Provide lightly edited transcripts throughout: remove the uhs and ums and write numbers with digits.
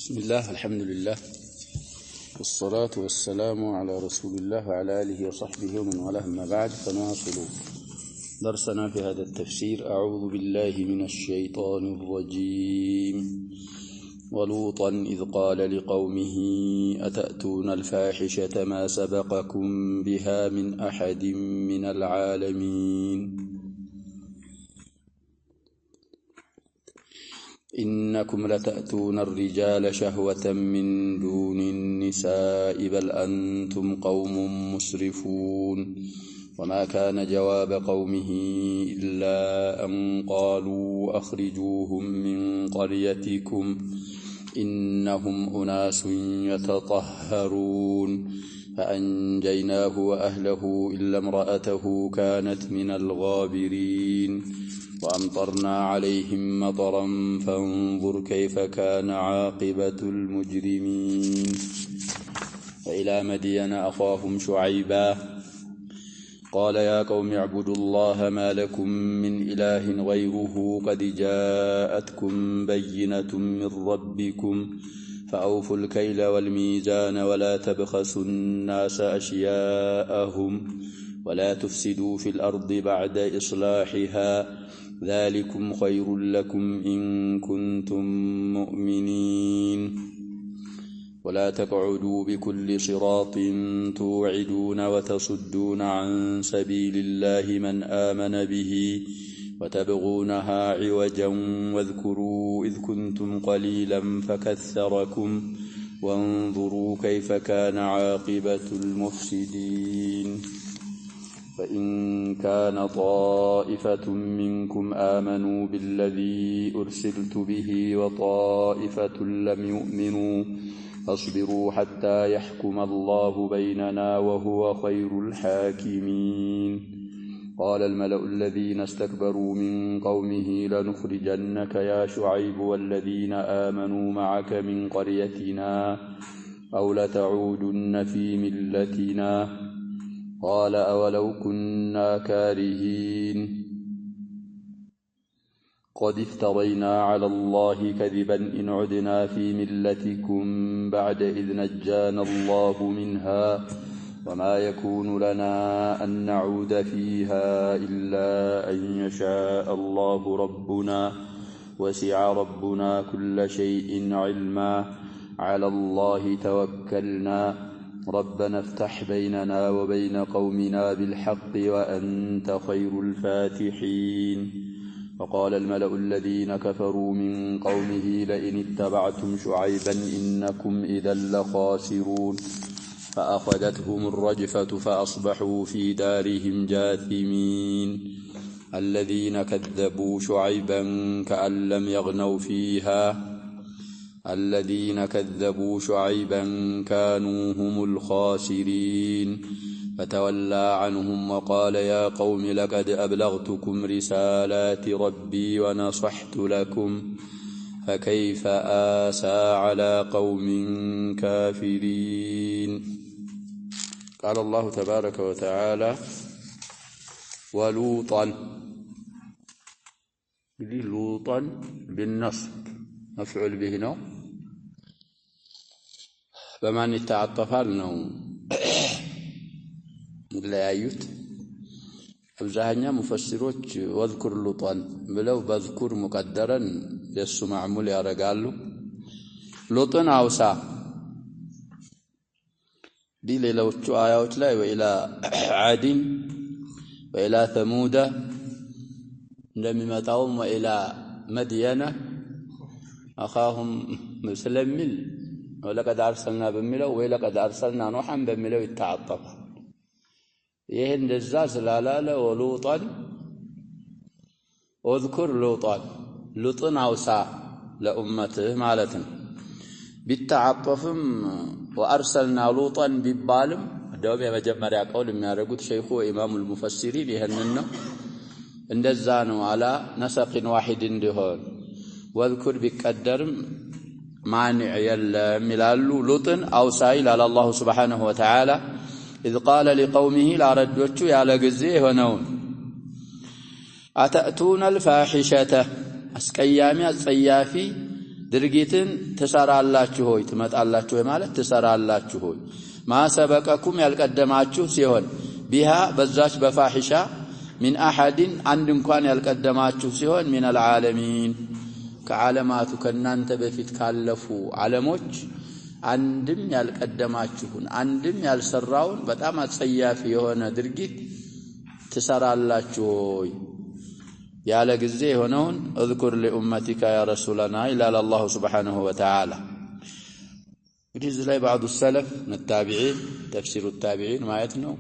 بسم الله الحمد لله والصلاة والسلام على رسول الله وعلى آله وصحبه ومن والاه ما بعد فنواصل درسنا في هذا التفسير. أعوذ بالله من الشيطان الرجيم. ولوطا إذ قال لقومه أتأتون الفاحشة ما سبقكم بها من أحد من العالمين إنكم لتأتون الرجال شهوة من دون النساء بل أنتم قوم مسرفون. وما كان جواب قومه إلا أن قالوا أخرجوهم من قريتكم إنهم أناس يتطهرون فأنجيناه وأهله إلا امرأته كانت من الغابرين وأمطرنا عليهم مطرا فانظر كيف كان عاقبة المجرمين. وإلى مدين أخاهم شعيبا قال يا قوم اعبدوا الله ما لكم من إله غيره قد جاءتكم بينة من ربكم فأوفوا الكيل والميزان ولا تبخسوا الناس أشياءهم ولا تفسدوا في الأرض بعد إصلاحها ذلكم خير لكم إن كنتم مؤمنين. ولا تقعدوا بكل صراط توعدون وتصدون عن سبيل الله من آمن به وتبغونها عوجا واذكروا إذ كنتم قليلا فكثركم وانظروا كيف كان عاقبة المفسدين. فإن كان طائفة منكم آمنوا بالذي أرسلت به وطائفة لم يؤمنوا فاصبروا حتى يحكم الله بيننا وهو خير الحاكمين. قال الملأ الذين استكبروا من قومه لنخرجنك يا شعيب والذين آمنوا معك من قريتنا أو لتعودن في ملتنا قال أولو كنا كارهين قد افترينا على الله كذبا إن عدنا في ملتكم بعد إذ نجانا الله منها وما يكون لنا أن نعود فيها إلا أن يشاء الله ربنا وسع ربنا كل شيء علما على الله توكلنا ربنا افتح بيننا وبين قومنا بالحق وأنت خير الفاتحين. فقال الملأ الذين كفروا من قومه لئن اتبعتم شعيبا إنكم إذا لخاسرون. فأخذتهم الرجفة فأصبحوا في دارهم جاثمين. الذين كذبوا شعيبا كأن لم يغنوا فيها الذين كذبوا شعيبا كانوا هم الخاسرين. فتولى عنهم وقال يا قوم لقد أبلغتكم رسالات ربي ونصحت لكم فكيف آسى على قوم كافرين. قال الله تبارك وتعالى ولوطا لوطا بالنصب مفعول به ነው በማን ይተዓጠፋል ነው ለያዩት አብዛኛው ሙፈሲሮች ወዝኩር ሉጣን ብለው በዝኩር ሙቀደረን የሱ ማዕሙል ያረጋሉ። ሉጥን አውሳ ሌሎቹ አያዎች ላይ ወኢላ ዓድን ወኢላ ተሙዳ እንደሚመጣው ወኢላ መድየና أخاهم مسلمل ولقد أرسلنا بملو ولقد أرسلنا نوحا بملو التعطف يهند الزاز لا ولوطا اذكر لوطا لوطن عوسى لأمته مالتنا بالتعطفم وأرسلنا لوطا ببالم دوب يا مجمريا قول ما يرغوت شيخو إمام المفسرين يهننا اندزانوا على نسق واحد اندهون واذكر بقدرم مانع يلم يلالو لوطن او سائل على الله سبحانه وتعالى اذ قال لقومه لا ردوچو يالا غزي هونون اتاتون الفاحشه اسقيامي الصيافي ድርጊትን ትሰራላችሁ ሆይ ትመጣላችሁ ሆይ ማለት ትሰራላችሁ ሆይ ማሰበቀኩም ያልቀደማችሁ ሲሆን ቢሃ በዛች በፋሂሻ ሚን አሐድን አንድ እንኳን ያልቀደማችሁ ሲሆን ሚን العالمين ከዓለማቱ ከናንተ በፊት ካለፉ ዓለሞች አንድም ያልቀደማችሁን አንድም ያልሰራውን በጣም አጸያፊ የሆነ ድርጊት ትሰራላችሁ ሆይ ያለ ጊዜ የሆነውን اذكر لامتك يا رسولنا الى الله سبحانه وتعالى እንግዲህ እዚህ ላይ بعض السلف التابعين تفسير التابعين ማለት ነው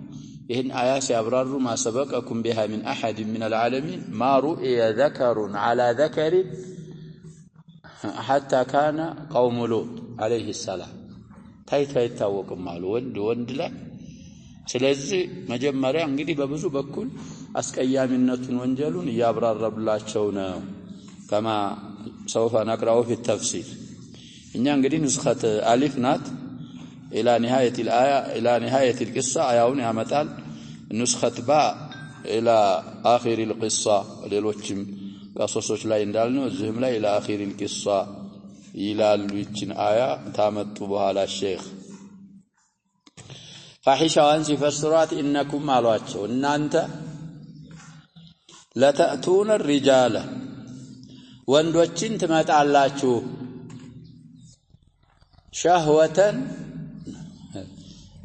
ይህን አያ ሲያብራሩ ማሰበቀኩም ቢሃ من احد من العالمين ما رؤي ذكر على ذكر حتى كان قوم لوط عليه السلام ታይቶ አይታወቅም አሉ ወንድ ላይ ስለዚህ መጀመሪያ እንግዲህ በብዙ በኩል አስቀያሚነቱን ወንጀሉን ያብራራብላቸው ነው كما سوف نقرأه في التفسير እኛ እንግዲህ ንስኸት አሊፍ ናት الى نهايه الايه الى نهايه القصه አያውን ያመጣል ንስኸት ባ الى اخر القصه ሌሎችም ቀሶሶች ላይ እንዳልነው እዚህም ላይ الى اخر القصه ይላሉ ይችን አያ ታመጡ በኋላ ሼክ ፋሂሻዋን ሲፈስሯት ኢነኩም አሏቸው እናንተ ለተእቱነ الرجال ወንዶችን ትመጣላችሁ ሸህወተን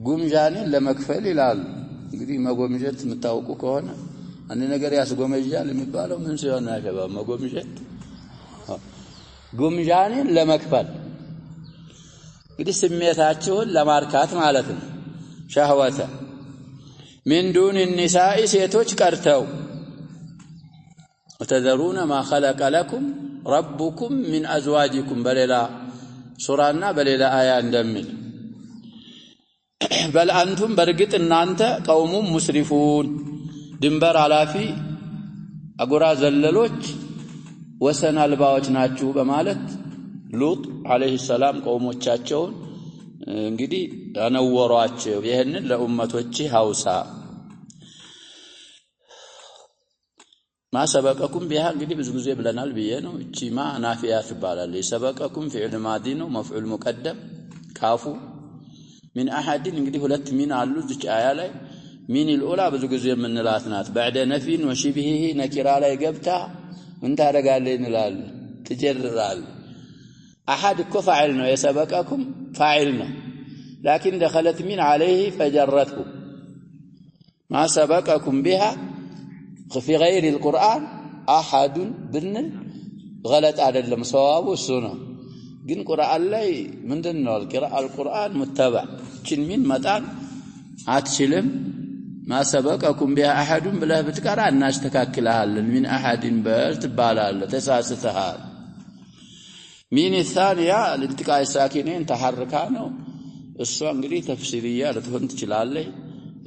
ጉምጃኔን ለመክፈል ይላል እንግዲህ መጎምጀት የምታውቁ ከሆነ አንድ ነገር ያስጎመጃል የሚባለው ምን ሲሆን ያሸባ መጎምጀት ጉምጃኔን ለመክፈል እንግዲህ ስሜታችሁን ለማርካት ማለት ነው ሸህወተ من دون النساء ሴቶች ቀርተው وتذرون ما خلق لكم ربكم من ازواجكم በሌላ ሱራና በሌላ አያ እንደሚል بل انتم በርግጥ እናንተ ቀውሙ ሙስሪፉን ድንበር አላፊ አጎራ ዘለሎች ወሰን አልባዎች ናችሁ በማለት ሉጥ አለይሂ ሰላም ቀውሞቻቸውን እንግዲህ አነወሯቸው ይሄንን ለኡመቶች ሐውሳ ማሰበቀኩም ቢሃ እንግዲህ ብዙ ጊዜ ብለናል ብዬ ነው እቺ ማ ናፊያ ትባላለች የሰበቀኩም ፊዕል ማዲ ነው መፍዑል ሙቀደም ካፉ من احد እንግዲህ ሁለት ሚን አሉ እዚህ አያ ላይ ሚን الأولى ብዙ ጊዜ የምንላት ናት بعد نفي وشبهه ነኪራ ላይ ገብታ ምን ታደርጋለህ እንላል ትጀርራል احد እኮ فاعل ነው የሰበቀኩም فاعل ነው لكن دخلت من عليه فجرته ما سبقكم بها في غير القرآن احد بن غلط አይደለም ሰዋቡ እሱ ነው ግን ቁርአን ላይ ምንድነው القرآن متبع ችን ሚን መጣን አትችልም ما سبقكم بها احد ብለህ ብትቀራ እናስተካክልሃለን من احد በትባላለህ ተሳስተሃል ሚን الثانيه لالتقاء الساكنين تحركا ነው እሷ እንግዲህ ተፍሲሪያ ልትሆን ትችላለች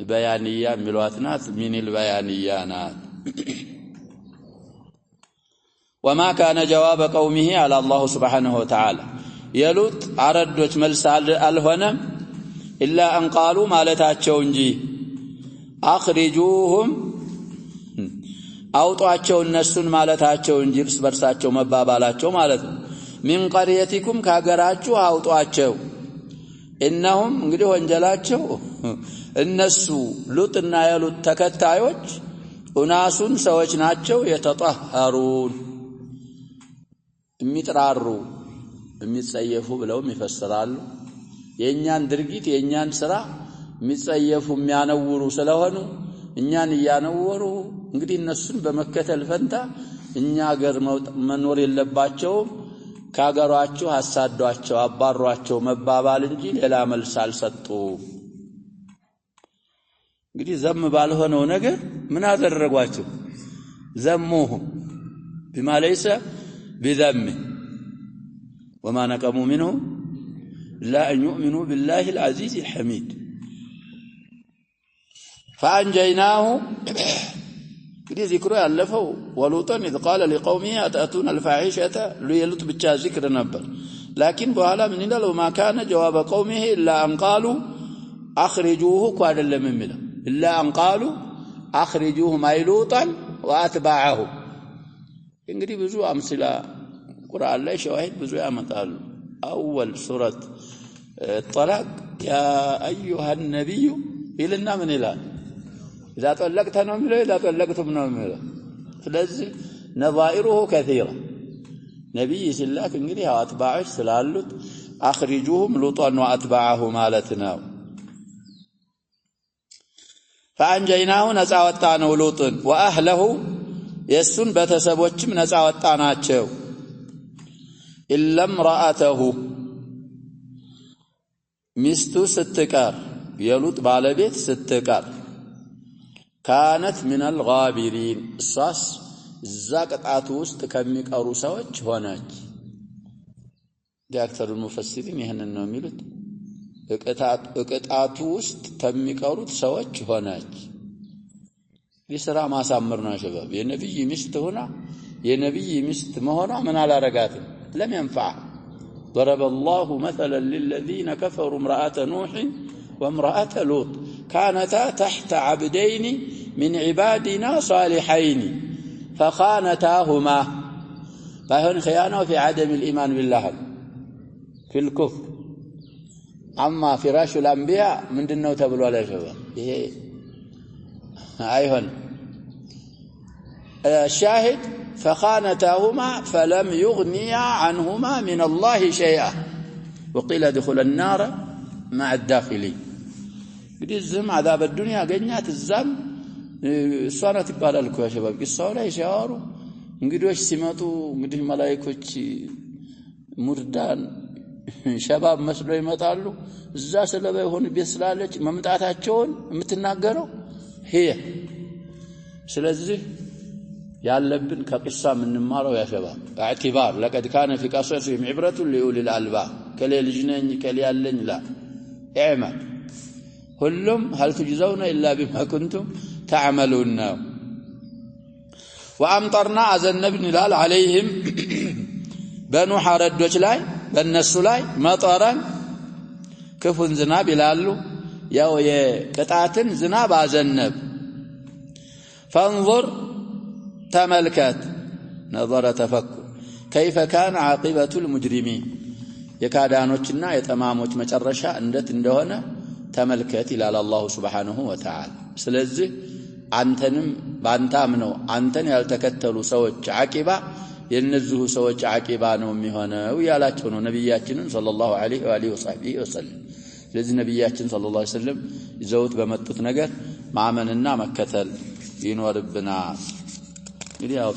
በያንያ የሚሏት ናት ሚን البيانيه ናት وما كان جواب قومه على الله سبحانه وتعالى يلوط አረዶች መልስ አልሆነም الا ان قالوا ማለታቸው እንጂ اخرجوهم አውጧቸው እነሱን ማለታቸው እንጂ እርስ በርሳቸው መባባላቸው ማለት ነው من قريتكم ካገራችሁ አውጧቸው انهم እንግዲህ ወንጀላቸው እነሱ ሉጥና የሉጥ ተከታዮች ኡናሱን ሰዎች ናቸው የተጠሃሩን የሚጥራሩ የሚጸየፉ ብለው ይፈስራሉ የኛን ድርጊት የኛን ስራ የሚጸየፉ የሚያነውሩ ስለሆኑ እኛን ያነወሩ እንግዲህ እነሱን በመከተል ፈንታ እኛ ሀገር መኖር የለባቸው ካገሯቸው አሳዷቸው አባሯቸው መባባል እንጂ ሌላ መልስ አልሰጡ እንግዲህ ዘም ባልሆነው ነገር ምን አደረጓቸው ዘሙሁ بما ليس بذم وما نقموا منه لا أن يؤمنوا بالله العزيز الحميد فأنجيناه كده ذكره يألفه ولوطا إذ قال لقومه أتأتون الفاحشة ليلط بتشا ذكر نبر لكن بحالا من الله ما كان جواب قومه إلا أن قالوا أخرجوه قال لمن ملا إلا أن قالوا أخرجوه ميلوطا وأتباعه እንግዲህ ብዙ አምስላ ቁርአን ላይ ሸዋሂድ ብዙ ያመጣሉ አወል ሱረት الطلاق يا ايها النبي ይልና ምን ይላል اذا طلقت ነው የሚለው اذا طلقتم ነው የሚለው ስለዚህ ነዛኢሩሁ كثيرة ነብይ ሲላክ እንግዲህ አጥባዎች ስላሉት አخرجوهم لوطا واتباعه ማለት ነው فانجيناه ነፃ ወጣነው ሉጥን واهله የሱን ቤተሰቦችም ነፃ ወጣናቸው الا امراته ሚስቱ ስትቀር የሉጥ ባለቤት ስትቀር كانت من الغابرين እሷስ እዛ ቅጣቱ ውስጥ ከሚቀሩ ሰዎች ሆነች ዳክተር ሙፈሲሪን ይሄንን ነው የሚሉት ቅጣቱ ውስጥ ከሚቀሩት ሰዎች ሆነች ይስራ ማሳመር ነው ሸባብ የነብይ ሚስት ሆና የነብይ ሚስት መሆኗ ምን አላረጋትም لم ينفع ضرب الله مثلا للذين كفروا امرأة نوح وامرأة لوط كانتا تحت عبدين من عبادنا صالحين فخانتاهما فهن خيانة في عدم الإيمان بالله في الكفر أما فراش الأنبياء من دنو تبلو على شباب أيهن الشاهد فخانتاهما فلم يغنيا عنهما من الله شيئا وقيل ادخل النار مع الداخلين بدي الزم عذاب الدنيا قنيات الزم صارت ይባላልኩ يا شباب قصاው ላይ ሲያወሩ እንግዲህ ሲመጡ እንግዲህ መላእክቶች ሙርዳን ሸባብ መስሎ ይመጣሉ እዛ ስለበ ይሆን ቢስላለች መምጣታቸውን የምትናገረው هي ስለዚህ ያለብን ከቅሳ ምንማረው ያ شباب اعتبار لقد كان في قصصهم عبرة لأولي الألباب ከሌልጅነኝ ከሊያለኝ ላ اعمل ሁሉም هل تجزون إلا بما كنتم تعملون وأمطرنا أذنبن لال عليهم بنو حردوች ላይ በእነሱ ላይ መጠራን ክፉን ዝናብ ይላሉ ያው የቅጣትን ዝናብ አዘነብ فانظر تملكت نظر تفكر كيف كان عاقبة المجرمين የካዳኖችና የጠማሞች መጨረሻ እንዴት እንደሆነ ተመልከት ይላል አላህ Subhanahu Wa Ta'ala ስለዚህ አንተንም ባንታም ነው አንተን ያልተከተሉ ሰዎች አቂባ የነዚህ ሰዎች አቂባ ነው የሚሆነው ያላቸው ነው ነብያችንን ሰለላሁ ዐለይሂ ወሰለም ስለዚህ ነብያችን ሰለላሁ ዐለይሂ ወሰለም ይዘውት በመጡት ነገር ማመንና መከተል ይኖርብናል እንግዲህ ያው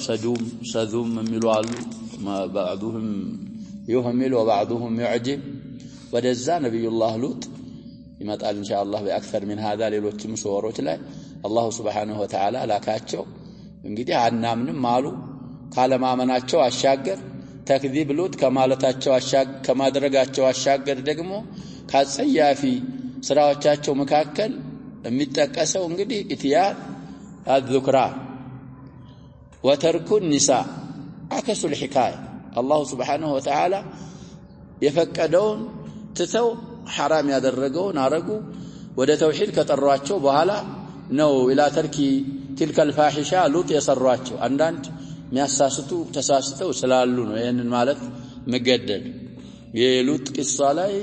ሰዱም የሚሉ አሉ بعضهم يهمل وبعضهم يعجب ወደዛ ነብዩላህ ሉጥ ይመጣል ኢንሻአላህ በአክثر من هذا ሌሎችም ሱወሮች ላይ አላህ Subhanahu Wa Ta'ala ላካቸው እንግዲህ አናምንም አሉ ካለማመናቸው አሻገር ተክዚብ ሉጥ ከማለታቸው አሻገር ከማድረጋቸው አሻገር ደግሞ ካጸያፊ ስራዎቻቸው መካከል የሚጠቀሰው እንግዲህ ኢትያ الذكرى وترك النساء عكس الحكايه الله سبحانه وتعالى يفقدون تتو حرام ያደረገውን አረጉ ወደ ተውሂድ ከጠሯቸው በኋላ ነው ኢላ ተርኪ تلك الفاحشه ሉጥ የሰሯቸው አንዳንድ የሚያሳስቱ ተሳስተው ስላሉ ነው ይሄንን ማለት መገደል የሉጥ ቂሷ ላይ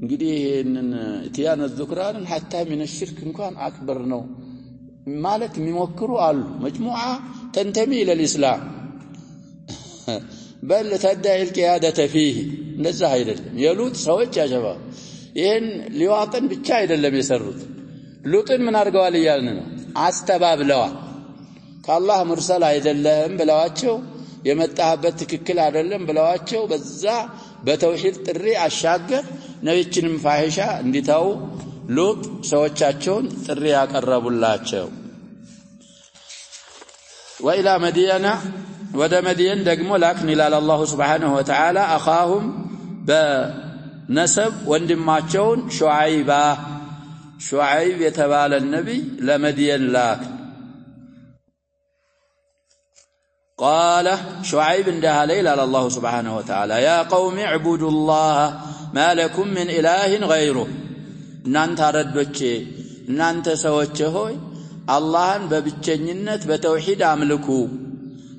እንግዲህ ይሄንን ኢትያን الذكران حتى من الشرك እንኳን አክበር ነው ማለት የሚሞክሩ አሉ مجموعه تنتمي الى الاسلام بل تدعي القياده فيه እንደዛ አይደለም የሉጥ ሰዎች ያጀባ ይሄን ሊዋጥን ብቻ አይደለም የሰሩት ሉጥን ምን አድርገዋል ይያልን ነው አስተባብለዋል ከአላህ ሙርሰል አይደለም ብለዋቸው የመጣበት ትክክል አይደለም ብለዋቸው በዛ በተውሂድ ጥሪ አሻገር ነብይችንም ፋሂሻ እንዲታው ሉጥ ሰዎቻቸውን ጥሪ ያቀረቡላቸው ወኢላ መዲያና ወደ መዲያን ደግሞ ላክን ይላል አላህ Subhanahu Wa Ta'ala አኻሁም በነሰብ ወንድማቸውን ሹዓይብ የተባለ ነብይ ለመዲያን ላክ قال شعيب اندها ليل على الله سبحانه وتعالى يا قوم اعبدوا الله ما لكم من إله غيره እናንተ አረዶቼ እናንተ ሰዎች ሆይ አላህን በብቸኝነት በተውሂድ አምልኩ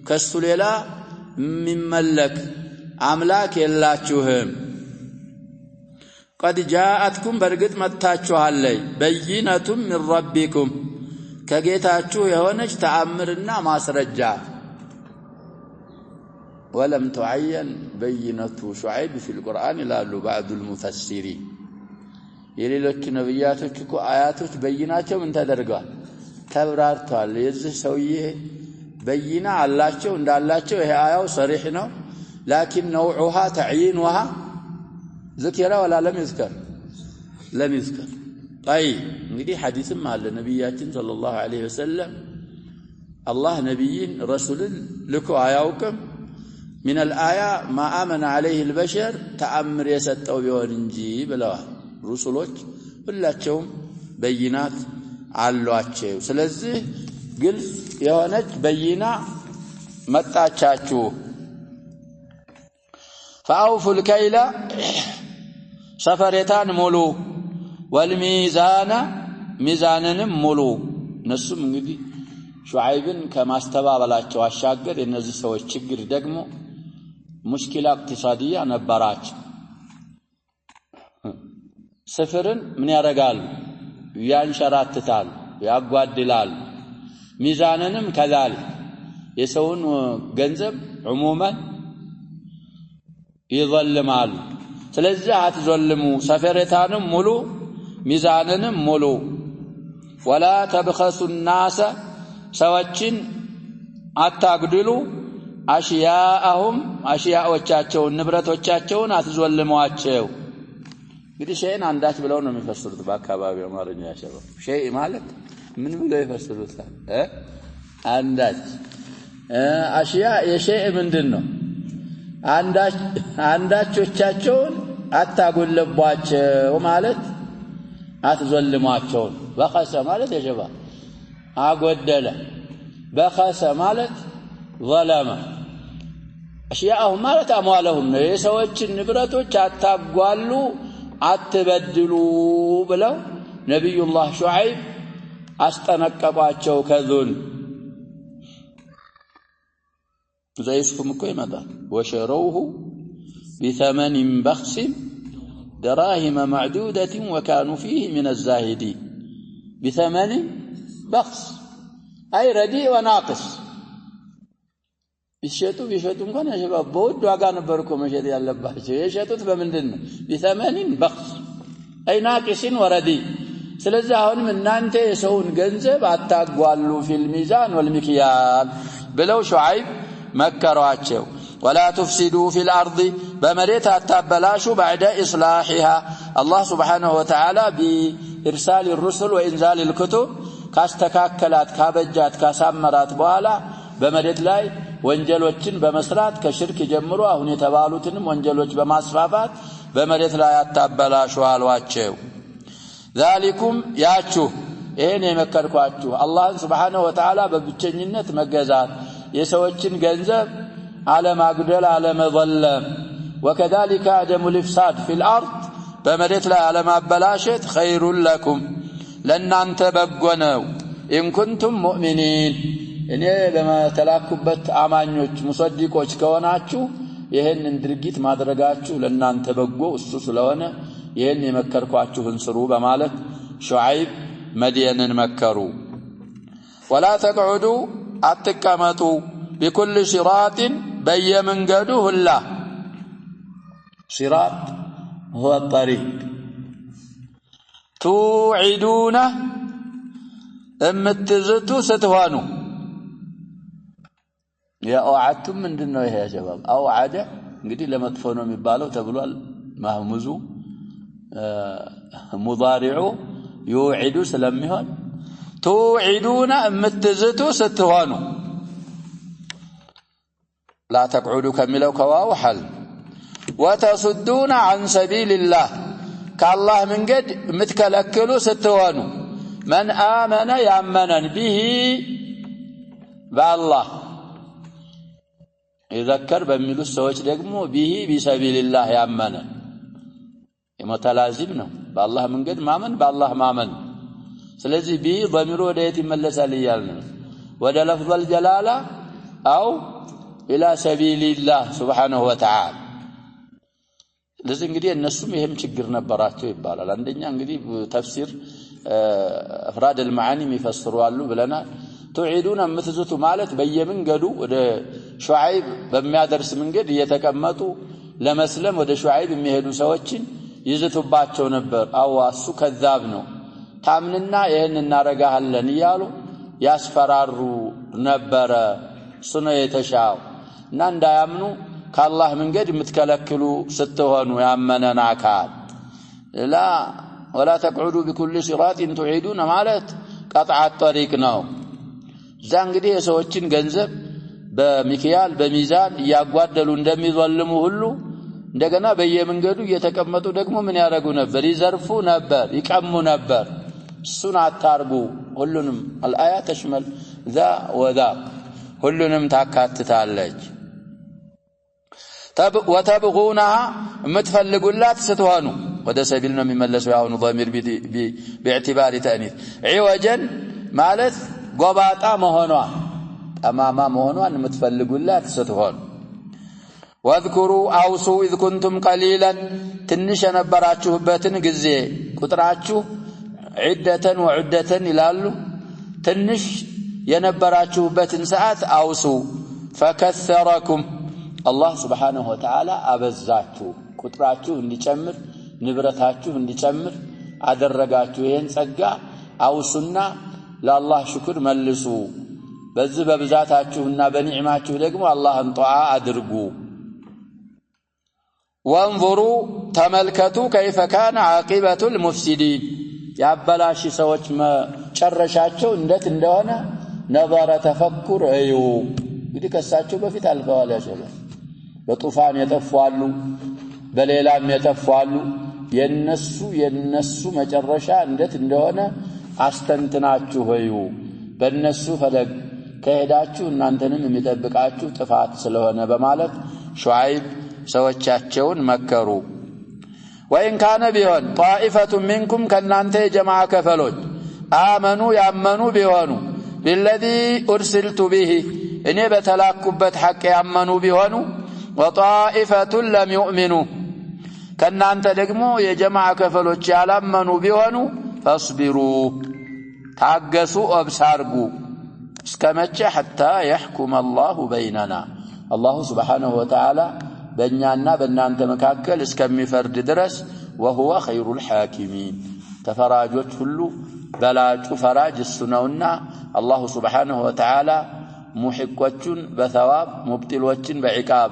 ከሱ ሌላ የሚመለክ አምላክ የላችሁም قد جاءتكم برغت መጣችኋለይ በይነቱም من ربكم ከጌታችሁ የሆነች ተአምርና ማስረጃ ولم تعين بينة شعيب في القرآن ላሉ بعض المفسرين የሌሎች ነብያቶች እኮ አያቶች በይናቸው ምን ተደርገዋል ተብራርተዋል የዚህ ሰውዬ በይና አላቸው እንዳላቸው ይሄ አያው صريح ነው لكن نوعها تعيينها ذكر ولا لم يذكر لم يذكر طيب እንግዲህ ሐዲስም አለ ነብያችን ሰለላሁ ዐለይሂ ወሰለም አላህ ነብይን ረሱልን ልኮ አያውቅም من الآية ما آمن عليه البشر تأمر يسطው ቢሆን እንጂ ብለዋል رسሎች ሁላቸውም በይናት አሏቸው ስለዚህ ግልጽ የሆነች በይና መጣቻችሁ فأوفوا الكيل سفرتان ملو والميزان ميزانንም ሙሉ ነሱም እንግዲህ ሹዓይብን ከማስተባበላቸው አሻገር እነዚህ ሰዎች ችግር ደግሞ ሙሽኪላ اقتصادية ነበራቸው ስፍርን ምን ያረጋሉ ያንሸራትታሉ ያጓድላሉ ሚዛንንም ከዛል የሰውን ገንዘብ عموما ይዘልማሉ ስለዚህ አትዘልሙ ሰፈረታንም ሙሉ ሚዛንንም ሙሉ ولا تبخسوا الناس ሰዎችን አታግድሉ አሽያዎቻቸውን ንብረቶቻቸውን አትዘልሟቸው እንግዲህ ሸይን አንዳች ብለው ነው የሚፈስሩት በአካባቢው አማርኛ ያሸበ ሸይ ማለት ምን ብለው ይፈስሩታል አንዳች አሽያ የሸይ ምንድነው አንዳቾቻቸውን አታጎለቧቸው ማለት አትዘልሟቸው በخሰ ማለት የሸባ አጎደለ በخሰ ማለት ظلم አሽያው ማለት አሟለሁም ነው የሰዎችን ንብረቶች አታጓሉ አትበድሉ ብለው ነብዩላህ ሹዓይብ አስጠነቀቋቸው ከዙል زيسكم እኮ ይመጣል وشروه بثمن بخس دراهم معدودة وكانوا فيه من الزاهدين بثمن بخس أي رديء وناقص بيشتوا እንኳን ያሸባብ በውድ ዋጋ ነበርኮ መሸጥ ያለባቸው የሸጡት በመንደነው بثمن بخس أي ناقص ورديء ስለዚህ አሁንም እናንተ የሰውን ገንዘብ አታጓሉ في الميزان والمكيال ብለው ሹዓይብ مكرواچو ولا تفسدوا في الارض بمريت اتبلاشوا بعد اصلاحها الله سبحانه وتعالى بارسال الرسل وانزال الكتب ካስተካከላት ካበጃት ካሳመራት በኋላ በመሬት ላይ ወንጀሎችን በመስራት ከሽርክ ጀምሮ አሁን የተባሉትንም ወንጀሎች በማስፋፋት በመሬት ላይ አታበላሹ አሏቸው ذلكم ያችሁ ይሄን የመከርኳችሁ አላህን Subhanahu Wa Ta'ala በብቸኝነት መገዛት የሰዎችን ገንዘብ على ማጉደል على መظلم وكذلك عدم الافساد في الارض በመሬት ላይ على ማበላሸት خير لكم ለእናንተ በጎ ነው ان كنتم مؤمنين እኔ ለማተላኩበት አማኞች ሙሰዲቆች ከሆናችሁ ይሄንን ድርጊት ማድረጋችሁ ለእናንተ በጎ እሱ ስለሆነ ይሄን የመከርኳችሁን ስሩ በማለት ሹዓይብ መዲየንን መከሩ ولا تقعدوا اتقامطوا بكل صراط بيمنجده الله صراط هو الطريق توعدون امتزتوا ستهانوا يا اوعدتم ምንድነው ይሄ يا شباب اوعد እንግዲህ ለመጥፎ ነው የሚባለው ተብሏል ማህሙዙ ሙዳሪዑ يوعد ስለሚሆን توعدون امتزتوا ستهانوا لا تقعدوا كملوا كواو حل وتصدون عن سبيل الله كالله من قد متكلكلوا ستوانوا من آمن يأمنا به بالله يذكر بميلو السويت دقمو به بسبيل الله يأمنا متلازمنا بالله من قد مامن بالله مامن سلزي به ضميرو ديتي ملسا ليالنا وده لفظ الجلالة أو إلى سبيل الله سبحانه وتعالى ለዚህ እንግዲህ እነሱም ይሄም ችግር ነበራቸው ይባላል። አንደኛ እንግዲህ ተፍሲር أفراد المعاني የሚፈስሩ አሉ ብለናል። توعدون ምትዝቱ ማለት በየመንገዱ ወደ ሹዓይብ በሚያደርስ መንገድ እየተቀመጡ ለመስለም ወደ ሹዓይብ የሚሄዱ ሰዎችን ይዝቱባቸው ነበር። አዋሱ ከዛብ ነው ታምንና ይሄን እናረጋለን ይያሉ ያስፈራሩ ነበር። ሱነ የተሻው እና እንዳያምኑ ከአላህ መንገድ የምትከለክሉ ስትሆኑ ያመነን አካል لا ولا تقعدوا بكل صراط تعيدون ማለት قطع الطريق ነው። ዛንግዲ የሰዎችን ገንዘብ በሚክያል በሚዛን ያጓደሉ እንደሚዘልሙ ሁሉ እንደገና በየመንገዱ እየተቀመጡ ደግሞ ምን ያደርጉ ነበር? ይዘርፉ ነበር፣ ይቀሙ ነበር። እሱን አታርጉ። ሁሉንም الآية تشمل ذا وذا ሁሉንም ታካትታለች። وتبغونها متفلقولات ستوانو وده سبيلنا مملسوا يعونوا ضمير باعتبار تأنيث عوجا مالت قباطا مهنوا أماما مهنوا متفلقولات ستوانو واذكروا أوصوا إذ كنتم قليلا تنش نبراتشوه باتن قزي كتراتشوه عدة وعدة إلالو تنش ينبراتشوه باتن ساعات أوصوا فكثركم الله سبحانه وتعالى أبزاتشوه كتراتشوه እንዲጨምር ንብረታችሁ እንዲጨምር አደረጋችሁ። ይሄን ጸጋ አውሱና ለአላህ ሽክር መልሱ። በዚህ በብዛታችሁና በኒዕማችሁ ደግሞ አላህን ጧዓ አድርጉ። وانظروا تملكتوا كيف كان عاقبة المفسدين ያበላሽ ሰዎች መጨረሻቸው እንዴት እንደሆነ ነظر ተፈኩር እዩ። እንግዲህ ከሳቸው በፊት አልፈዋል ያሸለ በጡፋን የጠፋሉ በሌላም የጠፋሉ። የነሱ መጨረሻ እንዴት እንደሆነ አስተንትናችሁ እዩ። በእነሱ ፈለግ ከሄዳችሁ እናንተንም የሚጠብቃችሁ ጥፋት ስለሆነ በማለት ሹዓይብ ሰዎቻቸውን መከሩ። ወይን ካነ ቢሆን ጣኢፈቱ ሚንኩም ከናንተ የጀማዓ ከፈሎች አመኑ ያመኑ ቢሆኑ ቢለዚ ኡርሲልቱ ቢሂ እኔ በተላኩበት ሐቅ ያመኑ ቢሆኑ ወጣኢፈቱ ለም ይؤمኑ ከናንተ ደግሞ የጀማዓ ከፈሎች ያላመኑ ቢሆኑ ፈስቢሩ ታገሱ አብሳርጉ እስከመቼ حتى يحكم الله بيننا الله سبحانه وتعالى በእኛና በእናንተ መካከል እስከሚፈርድ ድረስ وهو خير الحاكمين ተፈራጆች ሁሉ በላጩ ፈራጅ እሱ ነውና الله سبحانه وتعالى ሙሂቆችን በثواب ሙብጢሎችን በዒቃብ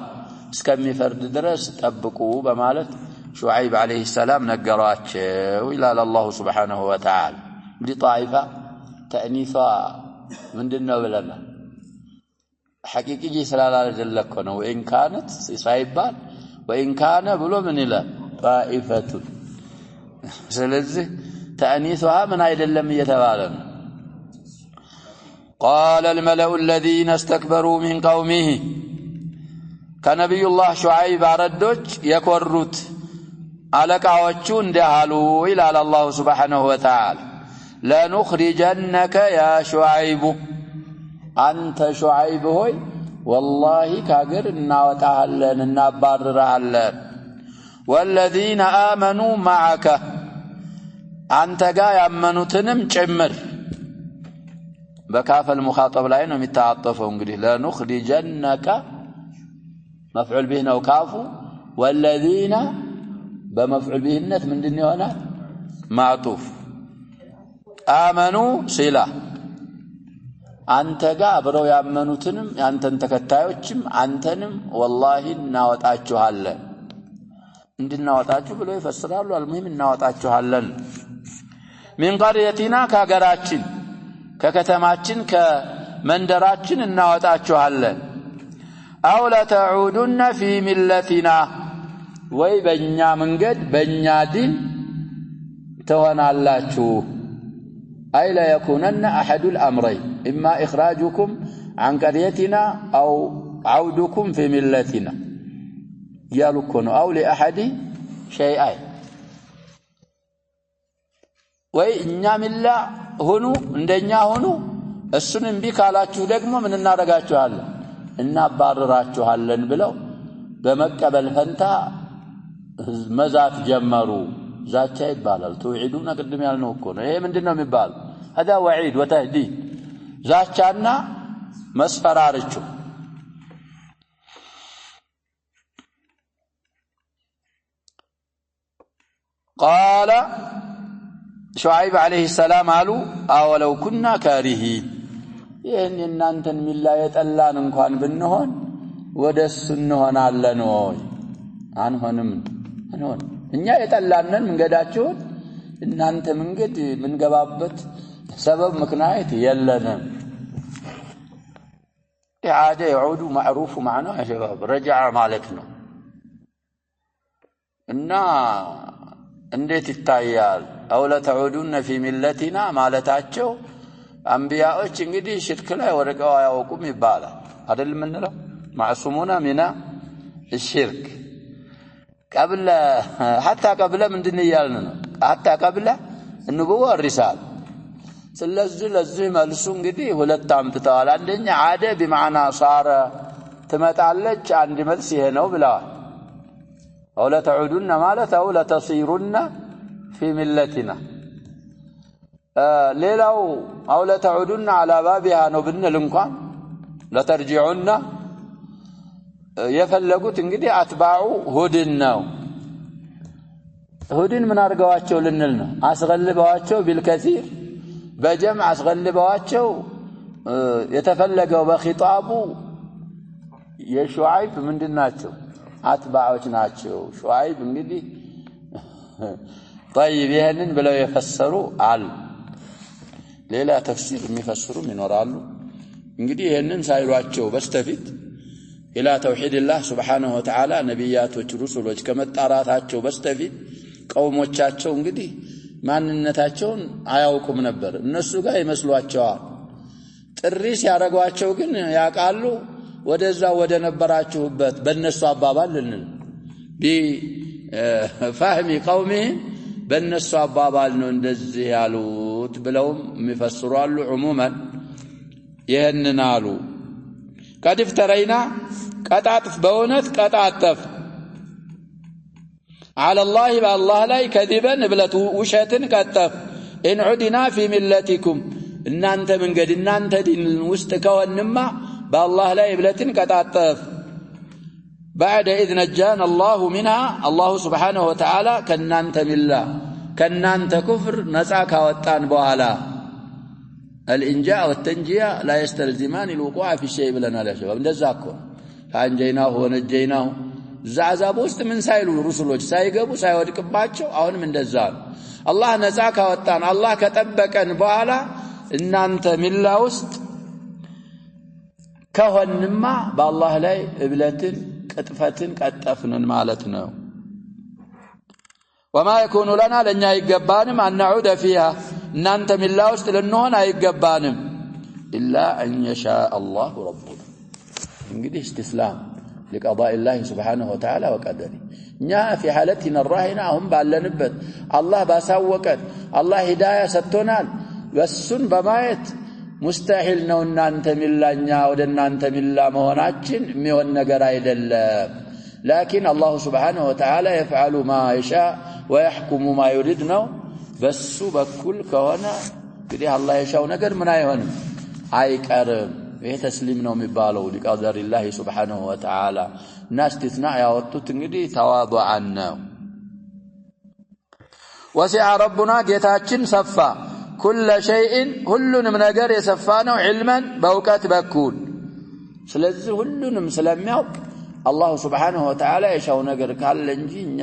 እስከሚፈርድ ድረስ ጠብቁ በማለት ሹዓይብ አለይሂ ሰላም ነገሯቸው ይላል الله سبحانه وتعالى። እንግዲህ ጣኢፋ ተእኒሷ ምንድነው ብለናል? حقيقي سلال على ነው وإن كانت ሳይባል وإن كان ብሎ ምን ይላል? طائفة ስለዚህ ተእኒሷ ምን አይደለም እየተባለ ነው። قال الملأ الذين استكبروا من قومه كنبي الله شعيب አረዶች የኮሩት አለቃዎቹ እንደሃሉ ይላል الله سبحانه وتعالى لنخرجنك يا شعيب አንተ ሹዓይብ ሆይ والله ካገር እናወጣለን እናባርራለን والذين آمنوا معك አንተ ጋር ያመኑትንም ጭምር በካፈል ሙኻጠብ ላይ ነው የሚታጠፈው። እንግዲህ لنخرجنك مفعول به ነው ካፉ والذين بمفعول بهነት ምንድነው ይሆናል? معطوف آمنوا صلة አንተ ጋር አብረው ያመኑትንም ያንተን ተከታዮችም አንተንም والله እናወጣችኋለን እንድናወጣችሁ ብለው ይፈስራሉ። አልሙሂም እናወጣችኋለን من قريتنا ከሀገራችን ከከተማችን ከመንደራችን እናወጣችኋለን أو لتعودن في ملتنا ወይ በእኛ መንገድ በእኛ ዲን ትሆናላችሁ أي لا يكونن أحد الأمرين إما إخراجكم عن قريتنا أو عودكم في ملتنا يالكون أو لأحد شيئين وإننا ملا هنو عندنا هنو السنن بك على تشودكم من النار قاتشوهال إنا بارراتشوهالن بلو بمكة بالفنتا መዛት ጀመሩ ዛቻ ይባላል ተውሂዱና ቅድም ያልነው እኮ ነው ይሄ ምንድነው የሚባል هذا وعيد وتهديد ዛቻና መስፈራርቹ قال شعيب عليه السلام قالوا اولو كنا كارهين ይሄን እናንተን ሚላ የጠላን እንኳን ብንሆን ወደሱ እንሆናለን ወይ አንሆንም አንሆን እኛ የጠላነን መንገዳቸውን እናንተ መንገድ ምንገባበት سبب ምክንያት የለንም إعادة يعود معروف معناه يا شباب رجع مالكنا إننا እንዴት ይታያል أو لا تعودون في ملتنا ማለታቸው አንቢያዎች እንግዲህ ሽርክ ላይ ወርቀው አያውቁም ይባላል አይደል ምንለው معصومون من الشرك حتى قبل ምንድን ይያልን ነው حتى قبل النبوة الرسالة ስለዚህ ለዚህ መልሱ እንግዲህ ሁለት አምጥተዋል አንደኛ عاده بمعنى صار ትመጣለች አንድ መልስ ይሄ ነው ብለዋል أو لا تعودون ማለት أو لا تصيرون في ملتنا ሌላው أو لا تعودون على بابها ነው ብንል እንኳን لا ترجعون የፈለጉት እንግዲህ አትባዑ ሁድን ነው ሁድን ምን አርገዋቸው ልንል ነው አስገልበዋቸው بالكثير በጀምዕ አስገልበዋቸው የተፈለገው በኺጣቡ የሹዓይብ ምንድናቸው አትባዖች ናቸው ሹዓይብ እንግዲህ طيب ይሄንን ብለው የፈሰሩ አል ሌላ ተፍሲር የሚፈስሩም ይኖራሉ እንግዲህ ይሄንን ሳይሏቸው በስተፊት ኢላ ተውሂድላህ ሱብሓነሁ ወተዓላ ነቢያቶች ሩሱሎች ከመጣራታቸው በስተፊት ቀውሞቻቸው እንግዲህ ማንነታቸውን አያውቁም ነበር እነሱ ጋር ይመስሏቸዋል ጥሪ ሲያረጋቸው ግን ያቃሉ ወደዛ ወደ ነበራችሁበት በእነሱ አባባል ልንል ቢፋህሚ ቀውሚሂም በእነሱ አባባል ነው እንደዚህ ያሉት ብለውም የሚፈስሩ አሉ ዑሙማን ይሄንን አሉ ቀድፍ ተረይና ቀጣጥፍ በእውነት ቀጣጠፍ على الله بالله لا كذبا بلت وشاتن كتف ان عدنا في ملتكم ان انت من قد ان انت دين واستكونما بالله لا بلتن كتعطف بعد اذ نجانا الله منها الله سبحانه وتعالى كنانت بالله كنانت كفر نساك وطان بوالا الانجاء والتنجيه لا يستلزمان الوقوع في الشيء لنا يا شباب እንደዛኮ فانجيناه ونجيناه ዛዛብ ውስጥ ምን ሳይሉ ሩሱሎች ሳይገቡ ሳይወድቅባቸው አሁንም እንደዛ አላህ ነፃ ካወጣን አላህ ከጠበቀን በኋላ እናንተ ሚላ ውስጥ ከሆንማ በአላህ ላይ እብለትን ቅጥፈትን ቀጠፍንን ማለት ነው وما يكون لنا ለኛ ይገባንም أن نعود فيها እናንተ ሚላ ውስጥ ልንሆን አይገባንም إلا أن يشاء الله ربنا እንግዲህ استسلام لقضاء الله سبحانه وتعالى وقدره ኛ في حالتنا الراهنه هم ባለንበት አላህ ባሳወቀን አላህ ሂዳያ ሰጥቶናል በሱን በማየት ሙስተሂል ነው እናንተ ሚላኛ ወደ እናንተ ሚላ መሆናችን የሚሆን ነገር አይደለም لكن الله سبحانه وتعالى يفعل ما يشاء ويحكم ما يريد ነው በሱ በኩል ከሆነ እንግዲህ አላህ የሻው ነገር ምን አይሆንም አይቀርም ይሄ ተስሊም ነው የሚባለው لقدر الله سبحانه وتعالى استثناء ያወጡት እንግዲህ ተዋضعን ነው وسع ربنا ጌታችን ሰፋ كل شيء ሁሉንም ነገር የሰፋ ነው علما በእውቀት በኩል ስለዚህ ሁሉንም ስለሚያውቅ አላህ Subhanahu Wa Ta'ala የሻው ነገር ካለ እንጂ እኛ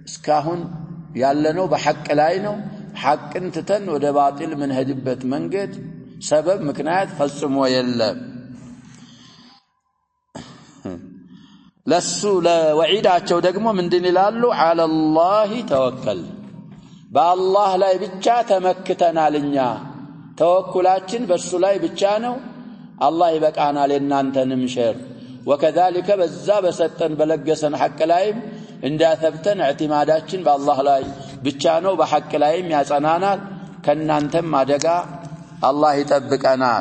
እስካሁን ያለነው በሐቅ ላይ ነው ሐቅን ትተን ወደ ባጢል ምን ሄድበት መንገድ سبب ምክንያት ፈጽሞ የለም ለሱ ለወዒዳቸው ደግሞ ምንድን ይላሉ على الله توكل በአላህ ላይ ብቻ ተመክተናልኛ ተወኩላችን በሱ ላይ ብቻ ነው አላህ ይበቃናል እናንተንም ሸር وكذلك በዛ በሰጠን በለገሰን ሐቅ ላይ እንዳተብተን اعتماداችን በአላህ ላይ ብቻ ነው በሐቅ ላይ ያጸናናል ከናንተም አደጋ الله يطبقنا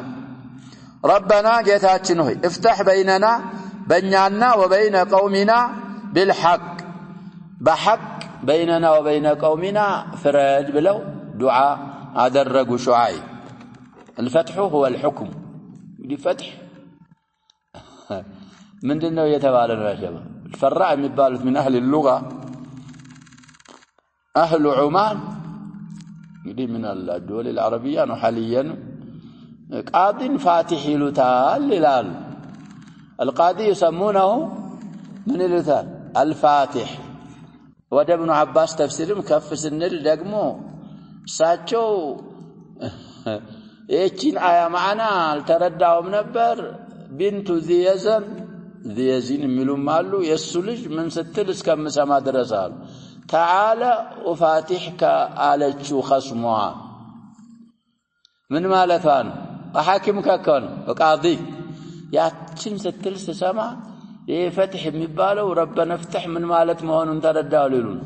ربنا ጌታችን ሆይ افتح بيننا በእኛና وبين قومنا بالحق بحق بيننا وبين قومنا فرج بلو دعاء أدرجوا شعيب الفتح هو الحكم لفتح من دونه يتبالنا يا شباب الفراء متبالت من أهل اللغة أهل عمان يدي من الدول العربية حاليا قاض فاتح لتال للال القاضي يسمونه من لتال الفاتح وده ابن عباس تفسيرهم كف سنل دقمو ساتشو ايچين آية معنا الترداهم نبر بنت ذي يزين ملوم مالو يسولج من ستلس كم سما درسال تعالى وفاتحك آلتشو خصمها من مالتان وحاكمك كون وقاضي ياتشين ستلس سما يفتح مبالو ربنا افتح من مالت مهون ترداو ليلون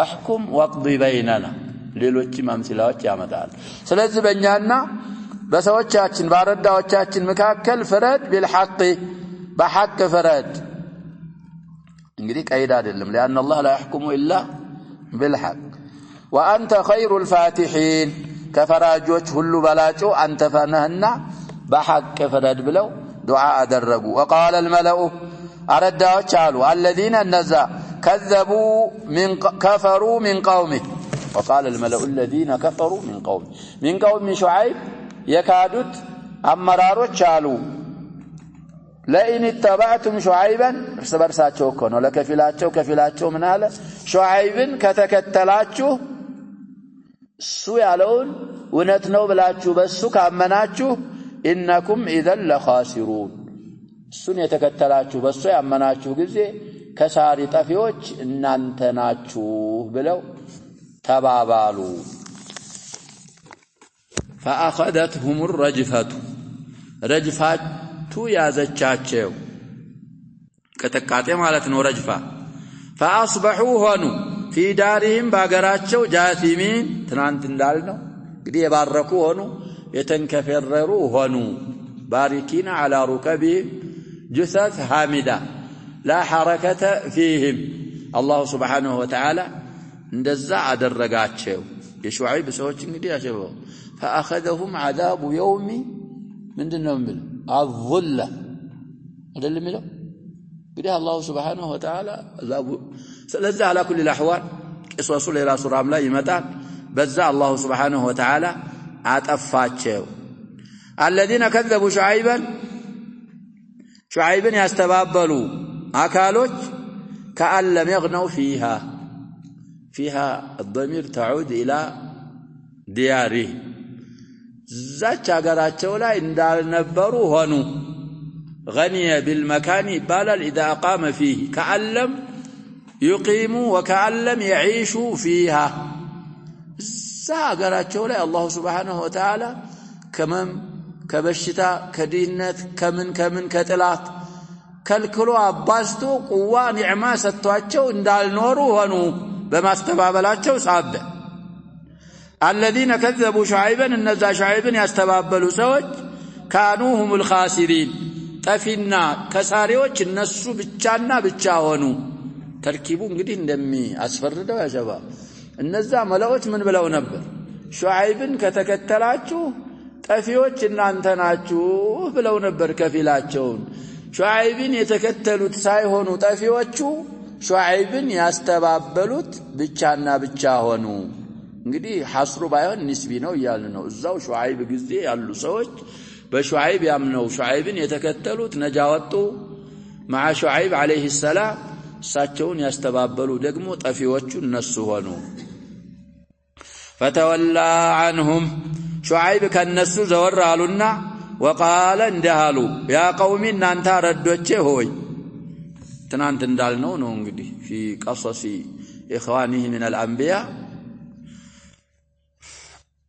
احكم واقضي بيننا ሌሎች ማምሲላዎች ያመጣል ስለዚህ በእኛና በሰዎቻችን ባረዳዎቻችን መካከል ፍረድ بالحق بحق فرد እንግዲህ ቀይዳ አይደለም لان الله لا يحكم الا بالحق وانت خير الفاتحين كفراጆች ሁሉ በላጩ አንተ ፈነህና بحق فرد ብለው ዱዓ አደረጉ وقال الملأ አረዳዎች አሉ الذين نزا كذبوا كفروا من قومه وقال الملأ الذين كفروا من قوم شعيب يكادت أمراروች አሉ لئن اتبعتم شعيبا برساچو እኮ ነው ለከፊላቸው ምን አለ ሹዓይብን ከተከተላችሁ እሱ ያለውን እውነት ነው ብላችሁ በሱ ካመናችሁ ኢነኩም ኢዘን ለኻሲሩን እሱን የተከተላችሁ በሱ ያመናችሁ ጊዜ ከሳሪ ጠፊዎች እናንተ ናችሁ ብለው تبابالو فأخذتهم الرجفة رجفة يازچاچو كتقاطي معناتنو رجفة فأصبحوا هنو في دارهم باغراچو جاثمين تنانت እንዳልነው እንግዲህ የባረኩ ሆኑ የተንከፈረሩ ሆኑ باركين على ركبهم جثث حامدة لا حركة فيهم الله سبحانه وتعالى እንደዛ አደረጋቸው የሹዓይብ ሰዎች እንግዲህ ያሸበው فاخذهم عذاب يوم ምንድነው የሚለው አልظላ አይደለም የሚለው እንግዲህ አላህ Subhanahu Wa Ta'ala አዛቡ ስለዚህ على كل الاحوال ቅሶሱ ሌላ ሱራም ላይ ይመጣል በዛ አላህ Subhanahu Wa Ta'ala አጠፋቸው الذين كذبوا شعيبا ያስተባበሉ አካሎች كأن لم يغنوا فيها الضمير تعود إلى دياره زاچ አገራቸው ላይ እንዳልነበሩ ሆኑ غني بالمكان بالل إذا أقام فيه كأن لم يقيموا وكأن لم يعيشوا فيها አገራቸው ላይ الله سبحانه وتعالى كمن ከበሽታ ከዲነት ከምን ከጥላት ከልክሎ አባስቶ ቁዋ ኒዕማ ሰጥቷቸው እንዳልኖሩ ሆኑ በማስተባበላቸው ሳበ الذين كذبوا شعيبا እነዛ ሹዓይብን ያስተባበሉ ሰዎች كانوا هم الخاسرين ጠፊና ከሳሪዎች እነሱ ብቻና ብቻ ሆኑ ተርኪቡ እንግዲህ እንደሚያስፈርደው ያጀባ እነዛ መላእክት ምን ብለው ነበር ሹዓይብን ከተከተላችሁ ጠፊዎች እናንተ ናችሁ ብለው ነበር ከፊላቸውን ሹዓይብን የተከተሉት ሳይሆኑ ጠፊዎቹ ሹዓይብን ያስተባበሉት ብቻና ብቻ ሆኑ እንግዲህ ሐስሩ ባይሆን ንስቢ ነው ይያልን ነው እዛው ሹዓይብ ጊዜ ያሉ ሰዎች በሹዓይብ ያምነው ሹዓይብን የተከተሉት ነጃወጡ مع شعيب عليه السلام እሳቸውን ያስተባበሉ ደግሞ ጠፊዎቹ እነሱ ሆኑ فتولى عنهم شعيب ከነሱ ዘወር አሉና وقال እንደሃሉ يا قومي እናንተ ረዶቼ ሆይ ትናንት እንዳልነው ነው እንግዲህ في قصص اخوانه من الانبياء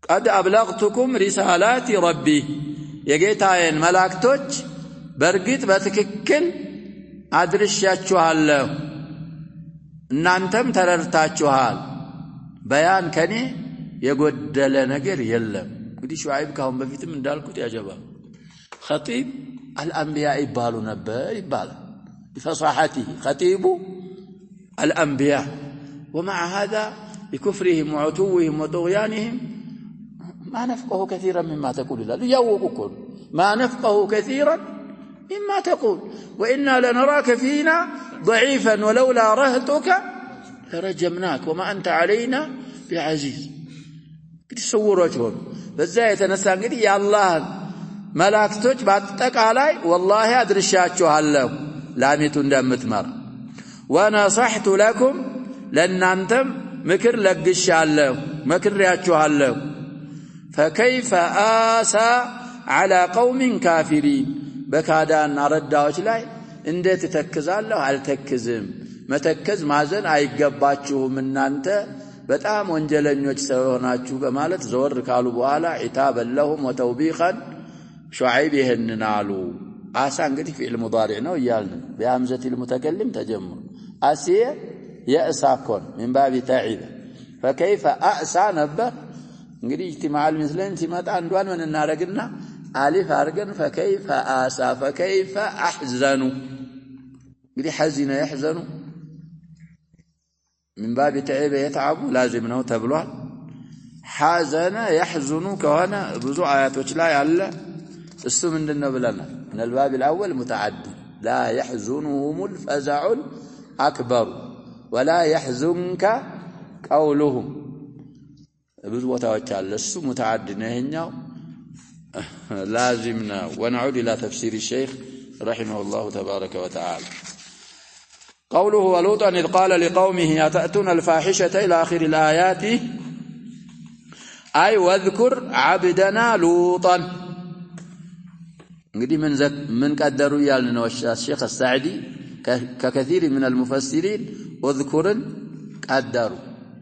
قد ابلغتكم رسالات ربي የጌታዬን መላእክቶች በርግጥ በትክክል አድርሻችኋለሁ እናንተም ተረድታችኋል በያን ከኔ የጎደለ ነገር የለም እንግዲህ ሹዓይብ ካሁን በፊትም እንዳልኩት ያጀባ خطيب الانبياء ይባሉ ነበር ይባላል بفصاحته خطيب الانبياء ومع هذا بكفرهم وعتوهم وطغيانهم ما نفقه كثيرا مما تقول الله يوقكم ما نفقه كثيرا مما تقول وإنا لنراك فينا ضعيفا ولولا رهتك لرجمناك وما أنت علينا بعزيز تسوروا በዛ የተነሳ እንግዲህ የአላህ መላእክቶች በአጠቃላይ والله አድርሻችኋለሁ ላሚቱ እንደምትመራ ወነصحت لكم ለእናንተም ምክር ለግሻለሁ መክሬያችኋለሁ فكيف آسى على قوم كافرين በካዳና ረዳዎች ላይ እንዴት ተከዛለሁ አልተከዝም መተከዝ ማዘን አይገባችሁም እናንተ በጣም ወንጀለኞች ስለሆናችሁ በማለት ዘወር ካሉ በኋላ عتابا لهم وتوبيخا شعيب ይህንናሉ አሳ እንግዲህ ፊዕል ሙዳሪዕ ነው ይያልን በሐምዘት المتكلم ተጀምሩ አሲየ የእሳኮን من باب تعيب فكيف أأسى ነበር እንግዲህ اجتماع المثلين ሲመጣ አንዷን ምን እናረግና አሊፍ አርገን فكيف آسى فكيف أحزن እንግዲህ حزن يحزن من باب تعب يتعب لازم ነው ተብሏል حزن يحزن كهنا ብዙ አያቶች ላይ አለ እሱ ምንድነው ብለናል من الباب الاول متعدي لا يحزنهم الفزع الاكبر ولا يحزنك قولهم ብዙ ቦታዎች አለ እሱ متعدي ነው ይሄኛው لازم ነው ونعود الى تفسير الشيخ رحمه الله تبارك وتعالى قوله ولوطا إذ قال لقومه أتأتون الفاحشة إلى آخر الآيات أي واذكر عبدنا لوطا እንግዲህ من قدروا يالنا الشيخ السعدي ككثير من المفسرين اذكرن قدروا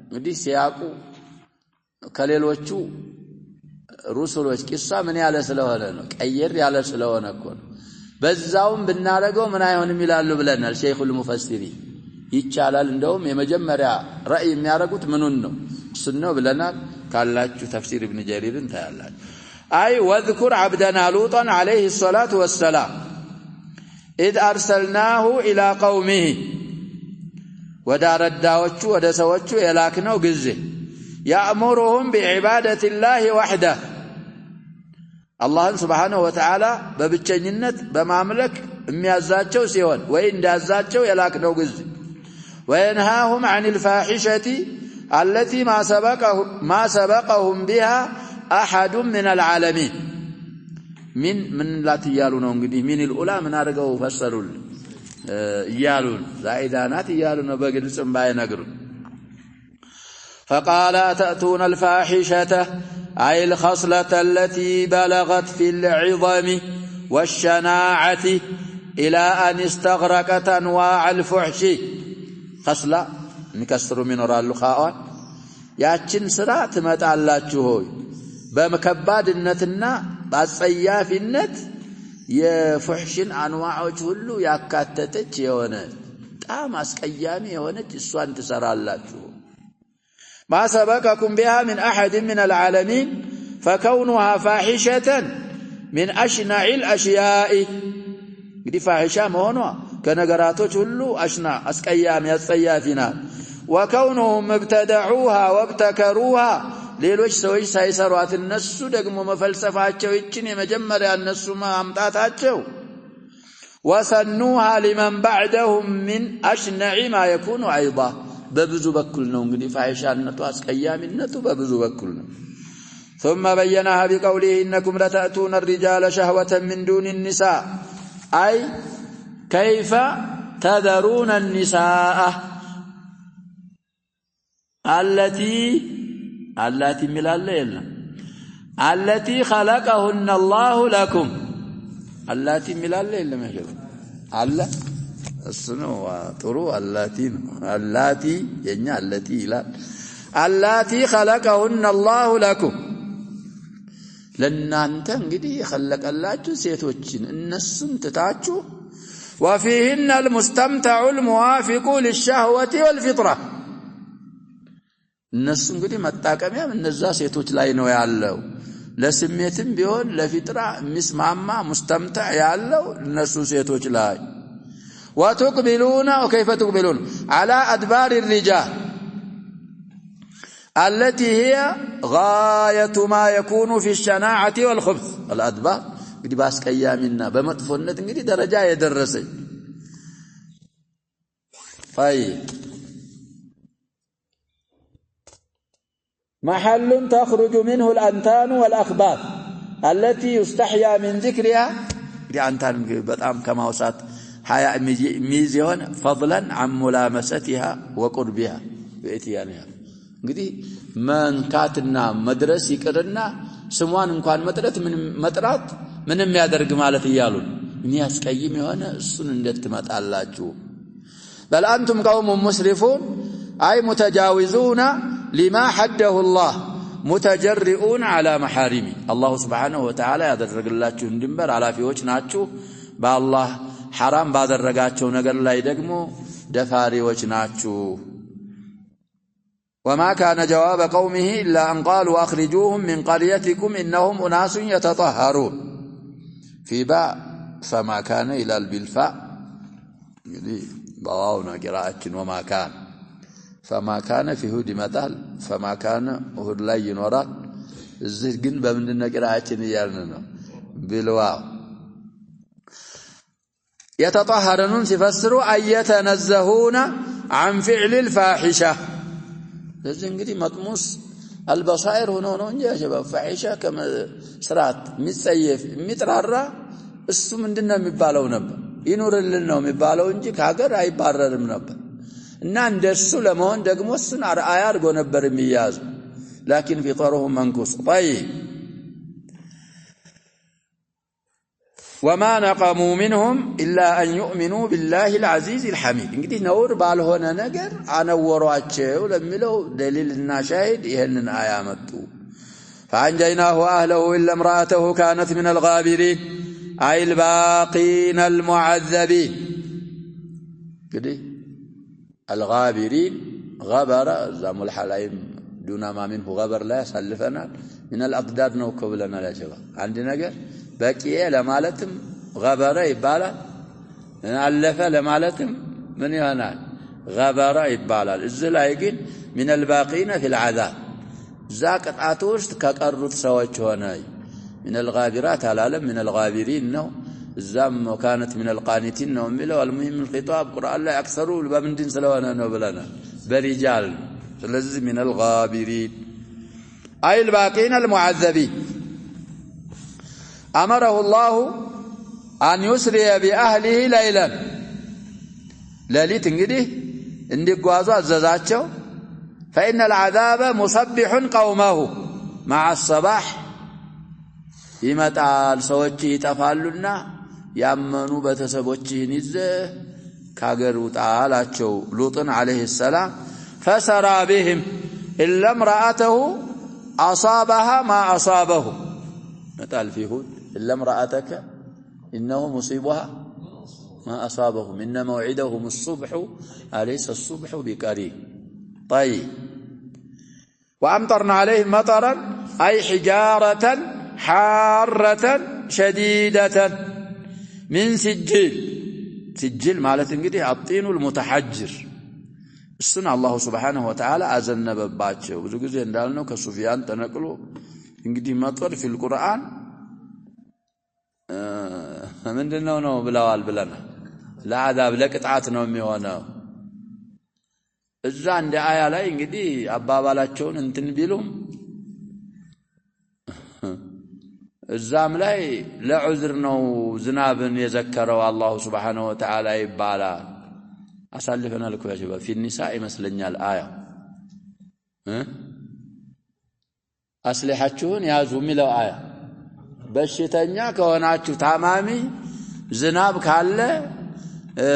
እንግዲህ ሲያቁ ከሌሎቹ ሩሱሎች ቂሳ ምን ያለ ስለሆነ ነው ቀየር ያለ ስለሆነ እኮ በዛውም ብናረገው ምን አይሆንም ይላሉ ብለናል ሸይኹል ሙፈሲሪ ይቻላል እንደውም የመጀመሪያ ራእይ የሚያረጉት ምኑን ነው እሱነው ብለናል ካላችሁ ተፍሲር ኢብኑ ጀሪርን ታያላችሁ አይ ወذكر عبدنا لوطا عليه الصلاه والسلام اذ ارسلناه الى قومه ወዳረዳዎቹ ወደ ሰዎቹ የላክነው ጊዜ يأمرهم بعبادة الله وحده الله سبحانه وتعالى በብቸኝነት በማምለክ የሚያዛቸው ሲሆን ወይ እንዳዛቸው የላክነው ጊዜ وينهاهم عن الفاحشة التي ما سبقهم بها أحد من العالمين من لا تيالو ነው እንግዲህ من الأولى من አድርገው ፈሰሩል ይያሉን ዛይዳናት ይያሉ ነው በግልጽም ባይነግሩ فقال أتأتون الفاحشة أي الخصلة التي بلغت في العظم والشناعة إلى أن استغرقت أنواع الفحش خصلة نكسر من وراء اللخاء ياتشن سرات متعلاችሁ ሆይ በመከባድነትና በአጸያፊነት የፍሕሽን አንዋዖች ሁሉ ያካተተች የሆነ ጣም አስቀያሚ የሆነች እሷን ትሰራላችሁ ما سبقكم بها من أحد من العالمين فكونها فاحشة من أشنع الأشياء دي فاحشة مهونوا كنغراتوች ሁሉ أشنع أسقيام يصيافنا وكونهم ابتدعوها وابتكروها ሌሎች ሰዎች ሳይሰሯት እነሱ ደግሞ መፈልሰፋቸው ይችን የመጀመሪያ እነሱ ማምጣታቸው وسنوها لمن بعدهم من أشنع ما يكون أيضا በብዙ በኩል ነው እንግዲህ ፋሂሻነቱ አስቀያሚነቱ በብዙ በኩል ነው ثم بينها بقوله إنكم لتأتون الرجال شهوة من دون النساء أي كيف تذرون النساء التي من الليل التي خلقهن الله لكم التي من الليل ما يجب الله السنو طرو اللاتي የኛ التي ይላል اللاتي خلقهن الله لكم ለናንተ እንግዲህ የخلቀላችሁ ሴቶችን እነሱን ትታችሁ وفيهن المستمتع الموافق للشهوة والفطرة እነሱ እንግዲህ መጣቀሚያም እነዛ ሴቶች ላይ ነው ያለው ለስሜትም ቢሆን ለፊጥራ ምስማማ مستمتع ያለው እነሱ ሴቶች ላይ وتقبلون وكيف تقبلون على أدبار الرجال التي هي غاية ما يكون في الشناعة والخبث الأدبار እንግዲህ ባስቀያሚና በመጥፎነት እንግዲህ ደረጃ የደረሰች طيب محل تخرج منه الأنتان والأخباث التي يستحيا من ذكرها دي أنتان በጣም ከማውሳት حياء ميزيون فضلا عن ملامستها وقربها بإتيانها እንግዲህ መንካትና መድረስ ይቅርና ስሟን እንኳን መጥራት ምንም ያደርግ ማለት ይያሉ የሚያስቀይም የሆነ እሱን እንደትመጣላችሁ بل أنتم قوم مسرفون أي متجاوزون لما حده الله متجرئون على محارمه الله سبحانه وتعالى ያደረገላችሁ ድንበር አላፊዎች ናችሁ በአላህ حرام ባደረጋቸው ነገር ላይ ደግሞ ደፋሪዎች ናችሁ وما كان جواب قومه إلا أن قالوا أخرجوهم من قريتكم إنهم أناس يتطهرون في باء فما كان إلى البلفاء بواونا قراءة وما كان فما كان في هود مثال فما كان هود لا ينورات الزهقن بمننا قراءة يالنا بالواو يتطهرون سفسروا أن يتنزهون عن فعل الفاحشة لذلك እንግዲህ መጥሙስ البصائر ሆኖ ነው እንጂ ያሸባ فاحشة كما ስራት ሚጸየፍ ሚጥራራ እሱ ምንድነው የሚባለው ነበር ይኑርልን ነው የሚባለው እንጂ ከሀገር አይባረርም ነበር እና እንደሱ ለመሆን ደግሞ እሱን አርአያ አድርጎ ነበር የሚያዝ لكن في طرهم منكوس طيب وما نقموا منهم إلا أن يؤمنوا بالله العزيز الحميد እንግዲህ ነውር ባልሆነ ነገር አነወሯቸው ለሚለው ደሊልና ሻሂድ ይሄንን አያ መጡ فأنجيناه أهله إلا امرأته كانت من الغابرين أي الباقين المعذبين كده الغابرين غبر زام الحلايم دون ما منه غبر لا يسلفنا من الأقدار نوكب لنا لا شباب عندنا نجر بقيه لمالتم غبره يبالال አለፈ ለማለትም ምን ይሆናል غبره ይባላል እዚህ ላይ ግን من الباقين في العذاب ዛቅጣት ውስጥ ከቀሩት ሰዎች ሆነ من الغابرات العالم من الغابرين ነው እዛም كانت من القانتين ነው የሚለው المهم الخطاب ቁርአን ላይ አክሰሩ በምንድን ስለሆነ ነው ብለናል በሪጃል ስለዚህ من الغابرين أي الباقين المعذبين أمره الله أن يسري بأهله ليلا ليلة እንግዲህ እንዲጓዙ አዘዛቸው فإن العذاب مصبح قومه مع الصباح ይመጣል ሰዎች ይጠፋሉና ያመኑ በተሰቦችህን ይዘህ ካገር ውጣ አላቸው ሉጥን عليه السلام فسرى بهم إلا امرأته أصابها ما أصابه مثال في هود إلا امرأتك إنه مصيبها ما أصابهم إن موعدهم الصبح أليس الصبح بقريب طيب وأمطرنا عليهم مطرا أي حجارة حارة شديدة من سجيل سجيل مالت እንግዲህ الطين المتحجر السنة الله سبحانه وتعالى አዘነበባቸው ብዙ ጊዜ እንዳልነው ከሱፊያን ተነቅሎ እንግዲህ መጥር في القرآن ምንድነው ነው ብለዋል ብለና ለአዳብ ለቅጣት ነው የሚሆነው እዛ እንደ አያ ላይ እንግዲህ አባባላቸውን እንትን ቢሉም እዛም ላይ ለዑዝር ነው ዝናብን የዘከረው አላህ Subhanahu Wa Ta'ala ይባላል አሳልፈናል እኮ ያጀባ في النساء ይመስለኛል አያ አስሊሐችሁን ያዙ የሚለው አያ በሽተኛ ከሆናችሁ ታማሚ ዝናብ ካለ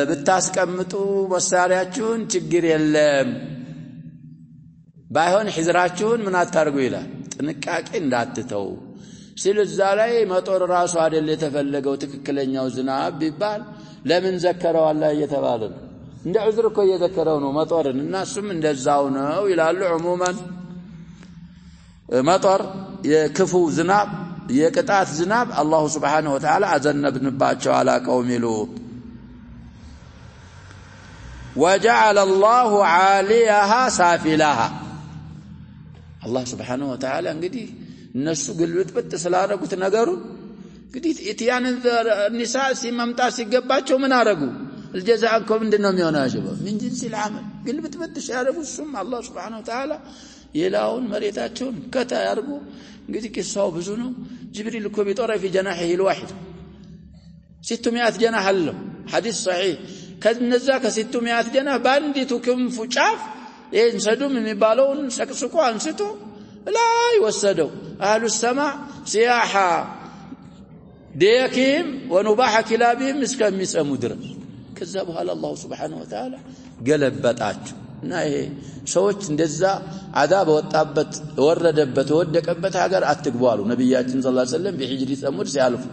ብታስቀምጡ መሳሪያችሁን ችግር የለም ባይሆን ሒዝራችሁን ምን አታርጉ ይላል ጥንቃቄ እንዳትተው ሲልዛ ላይ መጦር ራሱ አይደል የተፈለገው ትክክለኛው ዝናብ ቢባል ለምን ዘከረው አላህ እየተባለ ነው እንደ ዑዝር እኮ እየዘከረው ነው መጦርን እና እሱም እንደዛው ነው ይላሉ عموما መጦር የክፉ ዝናብ የቅጣት ዝናብ አላህ Subhanahu Wa Ta'ala አዘነብንባቸው على قوم لوط وجعل الله عاليها سافلها አላህ Subhanahu Wa Ta'ala እንግዲህ እነሱ ግልብጥብጥ ስላደረጉት ነገሩን እንግዲህ ኢትያን النሳ ሲመምጣት ሲገባቸው ምን አረጉ الجزاء انكم ምንድነው የሚሆነው አጀበው ምን ጅንስ العمل ግልብጥብጥ ሲያደርጉ እሱም አላህ Subhanahu Wa Ta'ala የላውን መሬታቸውን ከታ ያርጉ እንግዲህ ቂሳው ብዙ ነው ጅብሪል እኮ ቢጠረፍ جناحه الواحد 600 جناح አለው ሐዲስ صحيح ከነዛ ከ600 جناح ባንዲቱ ክንፉ ጫፍ ይሄን ሰዱም የሚባለውን ሰቅስቆ አንስቶ ላይ ወሰደው አህሉ السماء سياحه ديكهم ونباح كلابهم እስከሚሰሙ ድረስ ከዛ በኋላ አላህ Subhanahu Wa Ta'ala ገለበጣቸው እና ይሄ ሰዎች እንደዛ አዳብ ወጣበት ወረደበት ወደቀበት ሀገር አትግቡ አሉ ነብያችን ሰለላሁ ዐለይሂ ወሰለም በሂጅሪ ሰሙድ ሲያልፉ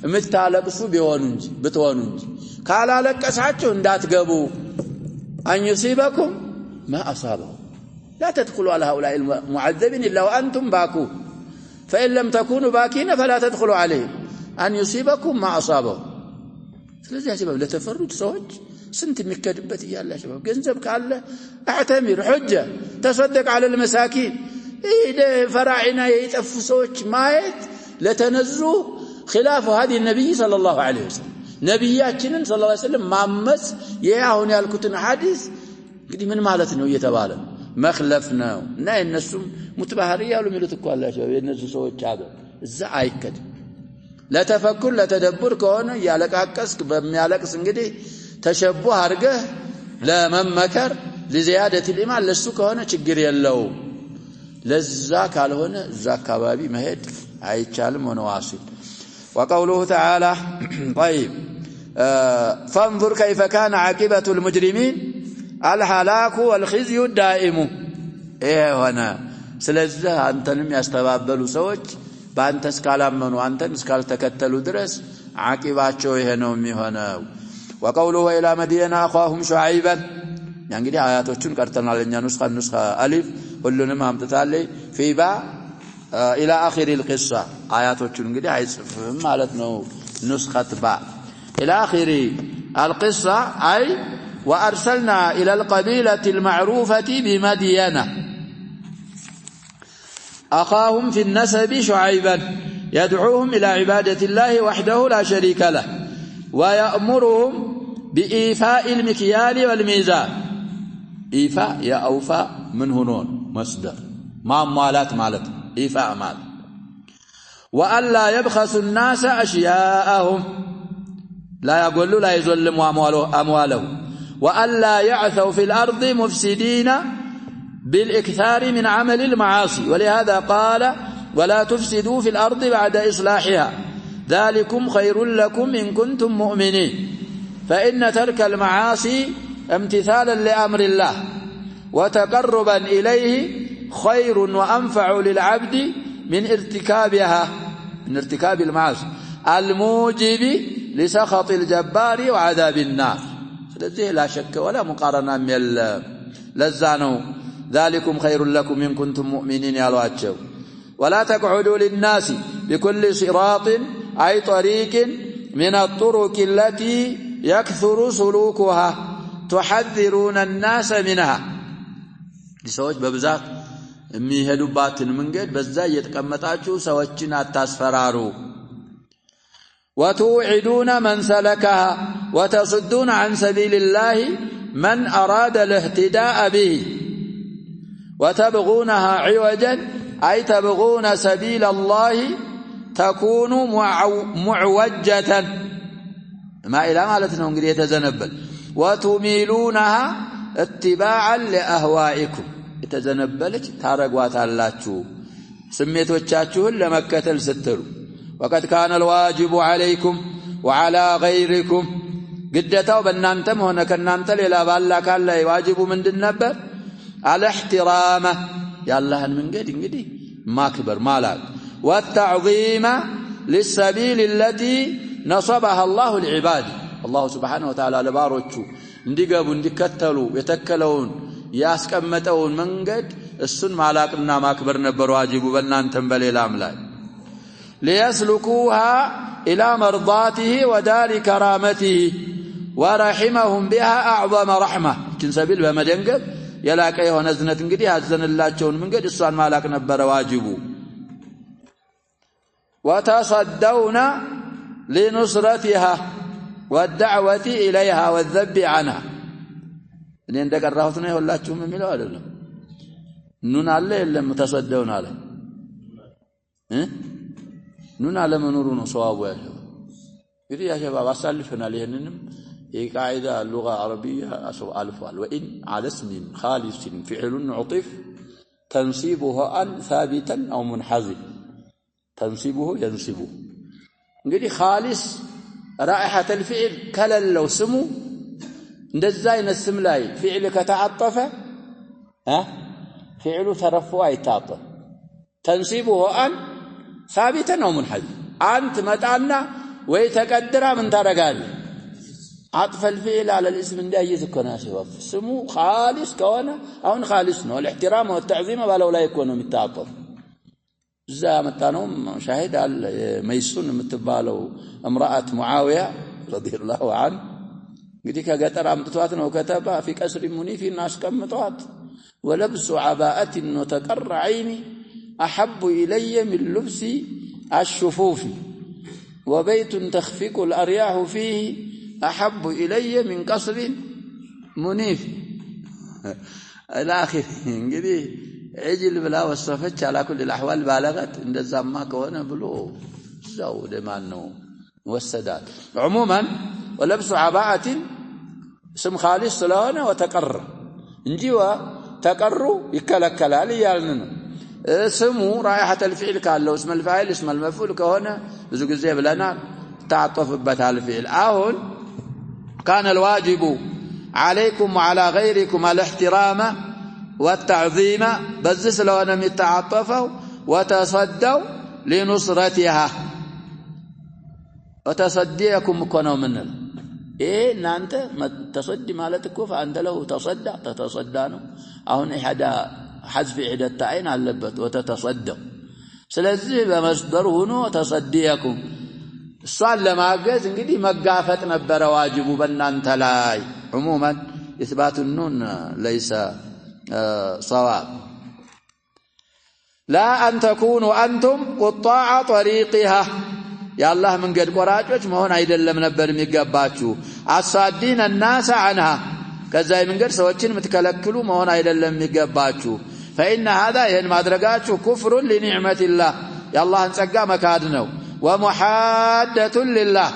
እምታለቅሱ ቢሆኑ እንጂ ብትሆኑ እንጂ ካላለቀሳችሁ እንዳትገቡ أن يصيبكم ما أصابه لا تدخلوا على هؤلاء المعذبين إلا وأنتم باكون فإن لم تكونوا باكين فلا تدخلوا عليهم أن يصيبكم ما أصابه ስለዚህ ያሰበው ለተፈሩት ሰዎች ስንት የሚከድበት ይያላ شباب ገንዘብ ካለ اعتمر حجه تصدق على المساكين إذا فرعنا يطفو ሰዎች ማየት ለተነዙ خلاف هذه النبي صلى الله عليه وسلم ነብያችንን صلى الله عليه وسلم ማመስ ያሁን ያልኩትን ሐዲስ እንግዲህ ምን ማለት ነው እየተባለ መخلፍ ነው እና እነሱም ሙትባህሪ ያሉ የሚሉት እኮ አላቸው የነሱ ሰዎች አገር እዛ አይከድ ለተፈኩር ለተደብር ከሆነ ያለቃቀስክ በሚያለቅስ እንግዲህ ተሸቡህ አርገህ ለመመከር ለዚያደት الإيمان ለሱ ከሆነ ችግር የለው ለዛ ካልሆነ እዛ አካባቢ መሄድ አይቻልም ሆነ ዋሲል وقوله تعالى طيب فانظر كيف كان عاقبة المجرمين الهلاك والخزي الدائم ايه هنا ስለዚህ አንተንም ያስተባበሉ ሰዎች በአንተ እስካላመኑ አንተን እስካልተከተሉ ድረስ አቂባቸው ይሄ ነው የሚሆነው وقوله الى مدين اخاهم شعيبا እንግዲህ አያቶቹን ቀርተናል እኛ ኑስኻ አሊፍ ሁሉንም አምጥታለይ ፊባ الى اخر القصه አያቶቹን እንግዲህ አይጽፍም ማለት ነው ኑስኻት ባ الى اخر القصه اي وارسلنا الى القبيله المعروفه بمدين اخاهم في النسب شعيبا يدعوهم الى عباده الله وحده لا شريك له ويأمرهم بإيفاء المكيال والميزان إيفاء يا أوفاء من هنون مصدر ما مالات مالت إيفاء مال وأن لا يبخسوا الناس أشياءهم لا يقولوا لا يظلموا أموالهم وأن لا يعثوا في الأرض مفسدين بالإكثار من عمل المعاصي ولهذا قال ولا تفسدوا في الأرض بعد إصلاحها ذلكم خير لكم إن كنتم مؤمنين فإن ترك المعاصي امتثالا لأمر الله وتقربا إليه خير وأنفع للعبد من ارتكاب المعاصي الموجب لسخط الجبار وعذاب النار ስለዚህ لا شك ولا مقارنة لزانوا ذلكم خير لكم إن كنتم مؤمنين ያሏቸው ولا تقعدوا للناس بكل صراط أي طريق من الطرق التي يكثر سلوكها تحذرون الناس منها لسوج ببزات የሚሄዱባትን መንገድ በዛ እየተቀመጣችሁ ሰዎችን አታስፈራሩ وتوعدون من سلكها وتصدون عن سبيل الله من أراد الاهتداء به وتبغونها عوجا أي تبغون سبيل الله تكون معوجة ما إلى مالتنا انقل يتزنبل وتميلونها اتباعا لأهوائكم يتزنبلج تارقوات اللاتشو سميتوچاچوهن لمكتل سترو وقد كان الواجب عليكم وعلى غيركم قدتاو بنانتم هنا كنانت ليلا بالا كان لا واجب من النبر على احترامه يا الله من قد انقدي ما كبر مالاك والتعظيم للسبيل التي نصبها الله العباد الله سبحانه وتعالى لباروچو እንዲገቡ እንዲከተሉ የተከለውን ያስቀመጠውን መንገድ እሱን ማላቅና ማክበር ነበር ዋጅቡ በእናንተም በሌላም ላይ ليسلكوها الى مرضاته ودار كرامته ورحمهم بها اعظم رحمه كن سبيل بمدنقب የላቀ የሆነ እዝነት እንግዲህ ያዘንላቸውን መንገድ እሷን ማላቅ ነበር ዋጅቡ ወተሰደውና لنصرتها والدعوة إليها والذب عنها እኔ እንደቀራሁት ነው ሁላችሁም የሚለው አይደለም ኑን አለ የለም ተሰደውን አለ ኑን አለ መኖሩ ነው ሰዋቡ ያለው እንግዲህ ያ ሸባብ አሳልፈናል ይሄንንም የቃዒዳ اللغة العربية ألفال وإن على اسم خالص فعل عطف تنصيبه أن ثابتا أو منحذف تنصيبه ينصبه እንግዲህ خالص رائحة الفعل كللو سمو እንደዛ አይነት ስም ላይ فعل ከተዓጠፈ فعل ተረፈው አይታጠፍ تنصيبه أن ثابتا أو منحذف أنت متعنا ويتقدر من ترقال عطف الفعل على الاسم እንዳይዝ እኮ ነው ሲወፍ ስሙ خالص ከሆነ አሁን خالص ነው الاحترام والتعظيم ባለው ላይ እኮ ነው የሚታጠፍ እዛ መጣነው ሻሂድ አለ መይሱን የምትባለው امرأة معاوية رضي الله عنه እንግዲህ ከገጠር አምጥቷት ነው ከተባ في قصر منيف እናስቀምጧት ولبس عباءة وتقر عيني أحب إلي من لبس الشفوف وبيت تخفق الأرياح فيه أحب إلي من قصر منيف الآخر እንግዲህ عجل بلا وصفتش على كل الأحوال بالغت عند الزمان كونه بلو زو لمانو والسداد عموما ولبس عباءة اسم خالص لهنا وتقر انجوا تقروا يكلكلال يالنا اسمه رائحة الفعل كالله اسم الفاعل اسم المفعول كهنا ብዙ ጊዜ ብለናል تعطفبتها الفعل አሁን كان الواجب عليكم وعلى غيركم الاحترام والتعظيم بزس لو أنا متعطفوا وتصدوا لنصرتها وتصديكم كونوا مننا إيه نانت ما تصدي مالتك فأنت له تصدى تتصدانه أهون إحدى حذف إحدى التعين على اللبت وتتصدق سلزي بمصدر هنا تصديكم السؤال لما أجاز انقدي مقافت نبر واجب بنانت لاي عموما إثبات النون ليس صواب لا أن تكونوا أنتم قطاع طريقها يا الله من قد قراجوش ما هون አይደለም ነበር የሚገባችሁ አሳዲን الناس عنها ከዛ من قد ሰዎችን ምትከለክሉ መሆን አይደለም የሚገባችሁ فإن هذا ይሄን ማድረጋችሁ كفر لنعمة الله يا الله ጸጋ መካድ ነው ومحادة لله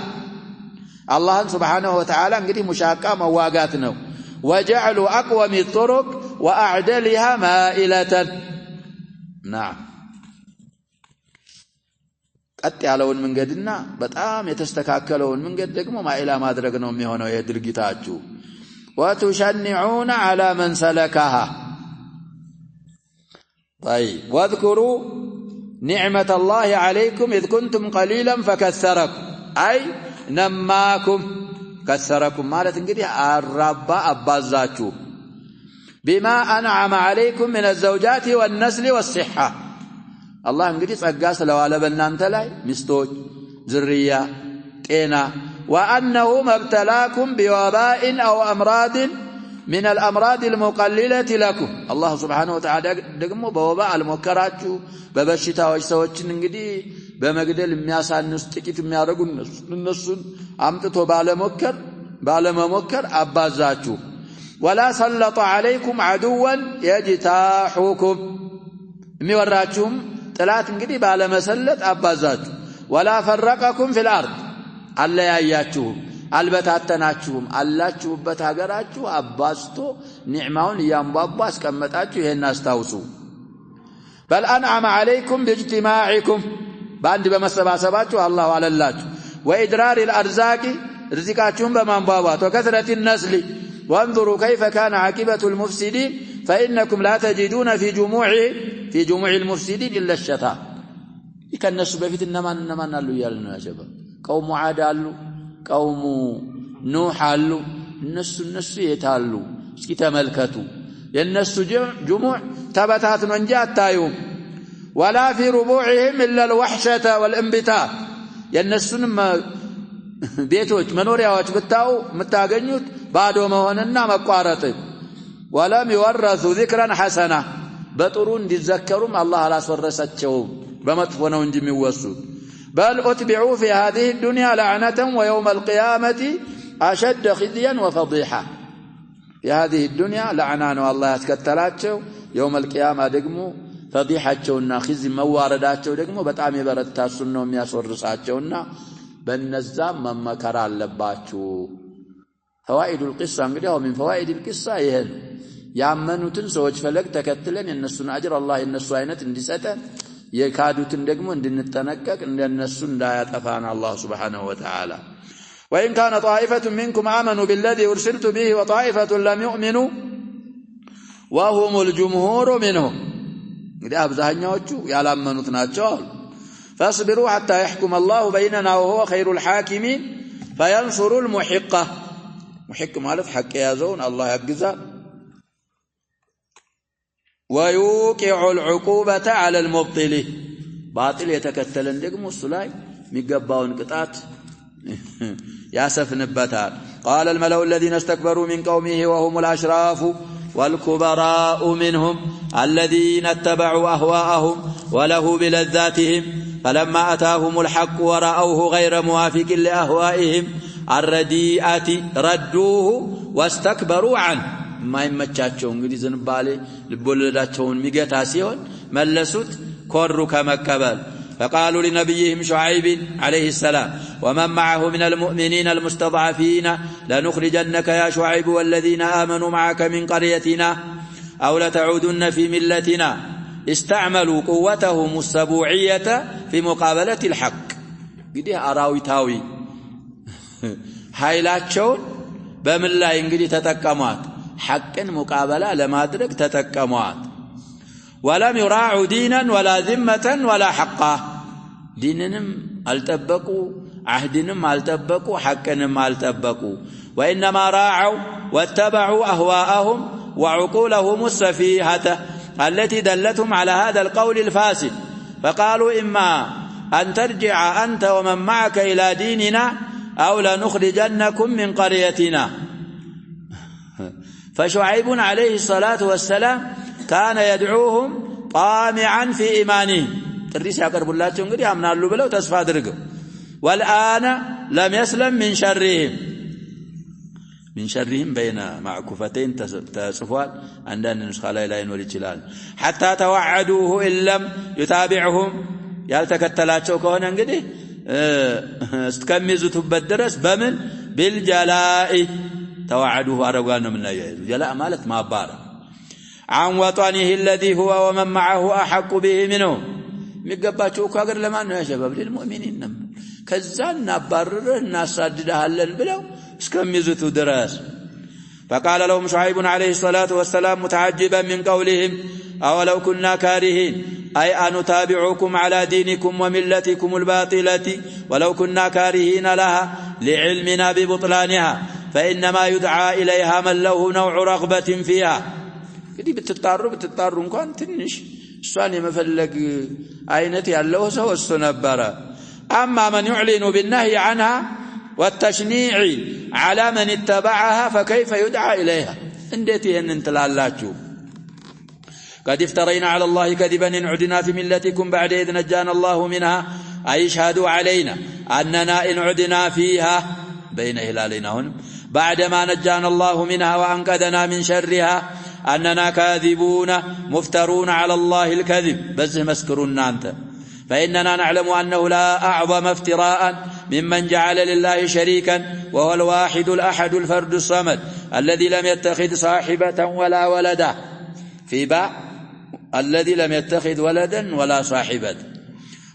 الله سبحانه وتعالى እንግዲህ ሙሻቃ መዋጋት ነው وجعلوا أقوم الطرق وأعدلها مائلة نعم ቀጥ ያለውን መንገድና በጣም የተስተካከለውን መንገድ ደግሞ ማኢላ ማድረግ ነው የሚሆነው የድርጊታችሁ وتشنعون على من سلكها طيب واذكروا نعمة الله عليكم إذ كنتم قليلا فكثركم أي نماكم كثركم ማለት እንግዲህ አራባ አባዛችሁ بما أنعم عليكم من الزوجات والنسل والصحة الله እንግዲህ ጸጋ ስለዋለ በእናንተ ላይ ሚስቶች ዝርያ ጤና وأنه مبتلاكم بوباء أو أمراض من الأمراض المقللة لكم الله سبحانه وتعالى ደግሞ በወባእ አልሞከራችሁ በበሽታዎች ሰዎችን እንግዲህ በመግደል የሚያሳንስ ጥቂት የሚያደርጉ እነሱን አምጥቶ ባለመሞከር አባዛችሁ ولا سلط عليكم عدوا يجتاحكم የሚወራችሁም ጥላት እንግዲህ ባለመሰለጥ አባዛችሁ ولا فرقكم في الأرض አለያያችሁም አልበታተናችሁም አላችሁበት ሀገራችሁ አባዝቶ ኒዕማውን ያንባባ አስቀመጣችሁ ይሄን አስታውሱ بل أنعم عليكم باجتماعكم በአንድ በመሰባሰባችሁ አላህ አለላችሁ وإدرار الأرزاق رزقاكم بمنبابات وكثرة النسل وانظروا كيف كان عاقبة المفسدين فإنكم لا تجدون في جموع المفسدين إلا الشتاء يكنسوا بفيت إنما نالو يالنا يا شباب قوم عاد አሉ قوم نوح አሉ እነሱ የታሉ እስኪ ተመልከቱ የነሱ ጀሙዕ ተበታትነው እንጂ አታዩም ولا في ربوعهم إلا الوحشة والانبتاء የነሱንም ቤቶች መኖሪያዎች ብታው የምታገኙት ባዶ መሆንና መቋረጥ ولم يورثوا ذكرا حسنا بطرون ديذكروا الله على سورساتهم بمطفو ነው እንጂ የሚወሱት بل اتبعوا في هذه الدنيا لعنة ويوم القيامة اشد خزيا وفضيحة في هذه الدنيا لعنة والله ያስከተላቸው يوم القيامة ደግሞ فضيحቸውና خزي መዋረዳቸው ደግሞ በጣም የበረታ እሱን ነው የሚያስወርሳቸውና በእነዛም መመከራ አለባችሁ فوائد القصة እንግዲህ من فوائد القصة ይሄን ያመኑትን ሰዎች ፈለግ ተከትለን የነሱን አጅር አላህ የነሱ አይነት እንዲሰጠን የካዱትን ደግሞ እንድንጠነቀቅ እንደነሱ እንዳያጠፋን አላህ Subhanahu Wa Ta'ala وإن كان طائفة منكم آمنوا بالذي أرسلت به وطائفة لم يؤمنوا وهم الجمهور منهم እንግዲህ አብዛኛዎቹ ያላመኑት ናቸው فاصبروا حتى يحكم الله بيننا وهو خير الحاكمين فينصر المحقة محق ማለት حق ያዘውን አላህ ያግዛል ويوقع العقوبة على المبطل باطل يتكتلن ደግሞ እሱ ላይ የሚገባውን ቅጣት ያሰፍንበታል قال الملأ الذين استكبروا من قومه وهم الأشراف والكبراء منهم الذين اتبعوا أهواءهم وله بلذاتهم فلما أتاهم الحق ورأوه غير موافق لأهوائهم الرديئة ردوه واستكبروا عنه ما يمچاچو እንግዲህ ዝንባሌ ልቦለዳቸውን ሚገታ ሲሆን መለሱት ኮሩ ከመቀበል فقالوا لنبيهم شعيب عليه السلام ومن معه من المؤمنين المستضعفين لنخرجنك يا شعيب والذين آمنوا معك من قريتنا أو لتعودن في ملتنا استعملوا قوتهم السبوعية في مقابلة الحق እንግዲህ አራዊታዊ ኃይላቸውን በምን ላይ እንግዲህ ተጠቀሟት حقن مقابلة لمادرك تتكموات ولم يراعوا دينا ولا ذمة ولا حقا دينهم التبقوا عهدهم التبقوا حقهم التبقوا وإنما راعوا واتبعوا أهواءهم وعقولهم السفيهة التي دلتهم على هذا القول الفاسد فقالوا إما أن ترجع أنت ومن معك إلى ديننا أو لنخرجنكم من قريتنا فشعيب عليه الصلاة والسلام كان يدعوهم طامعا في إيمانهم تريس يقرب الله تنقل يامنا اللو بلو تسفى درقوا والآن لم يسلم من شرهم بين معكوفتين تصفوان عندنا نسخة لا إله إلا حتى توعدوه إن لم يتابعهم يالتكتلاتشو كهنا انقده استكمزوا تبدرس بمن بالجلاء توعدوه أرغانه من يهيز جلاء مالت ما بارا عن وطنه الذي هو ومن معه أحق به منه مقباتشو كاقر لما أنه يا شباب للمؤمنين كزان نبرره الناس صاددها لن بلو اسكمزتوا دراس فقال لهم شعيب عليه الصلاة والسلام متعجبا من قولهم أولو كنا كارهين أي أن نتابعكم على دينكم وملتكم الباطلة ولو كنا كارهين لها لعلمنا ببطلانها فإنما يدعى إليها من له نوع رغبة فيها كدي بتتطاروا እንኳን ትንሽ እሷን የመፈለግ አይነት ያለው ሰው እሱ ነበር أما من يعلن بالنهي عنها والتشنيع على من اتبعها فكيف يدعى إليها እንዴት ይሄንን ትላላችሁ قد افترينا على الله كذبا إن عدنا في ملتكم بعد إذ نجانا الله منها أي اشهدوا علينا أننا إن عدنا فيها بين هلالنا هنا بعدما نجانا الله منها وأنقذنا من شرها أننا كاذبون مفترون على الله الكذب بس مسكرون أنت فإننا نعلم أنه لا أعظم افتراء ممن جعل لله شريكا وهو الواحد الأحد الفرد الصمد الذي لم يتخذ صاحبة ولا ولدا في باء الذي لم يتخذ ولدا ولا صاحبة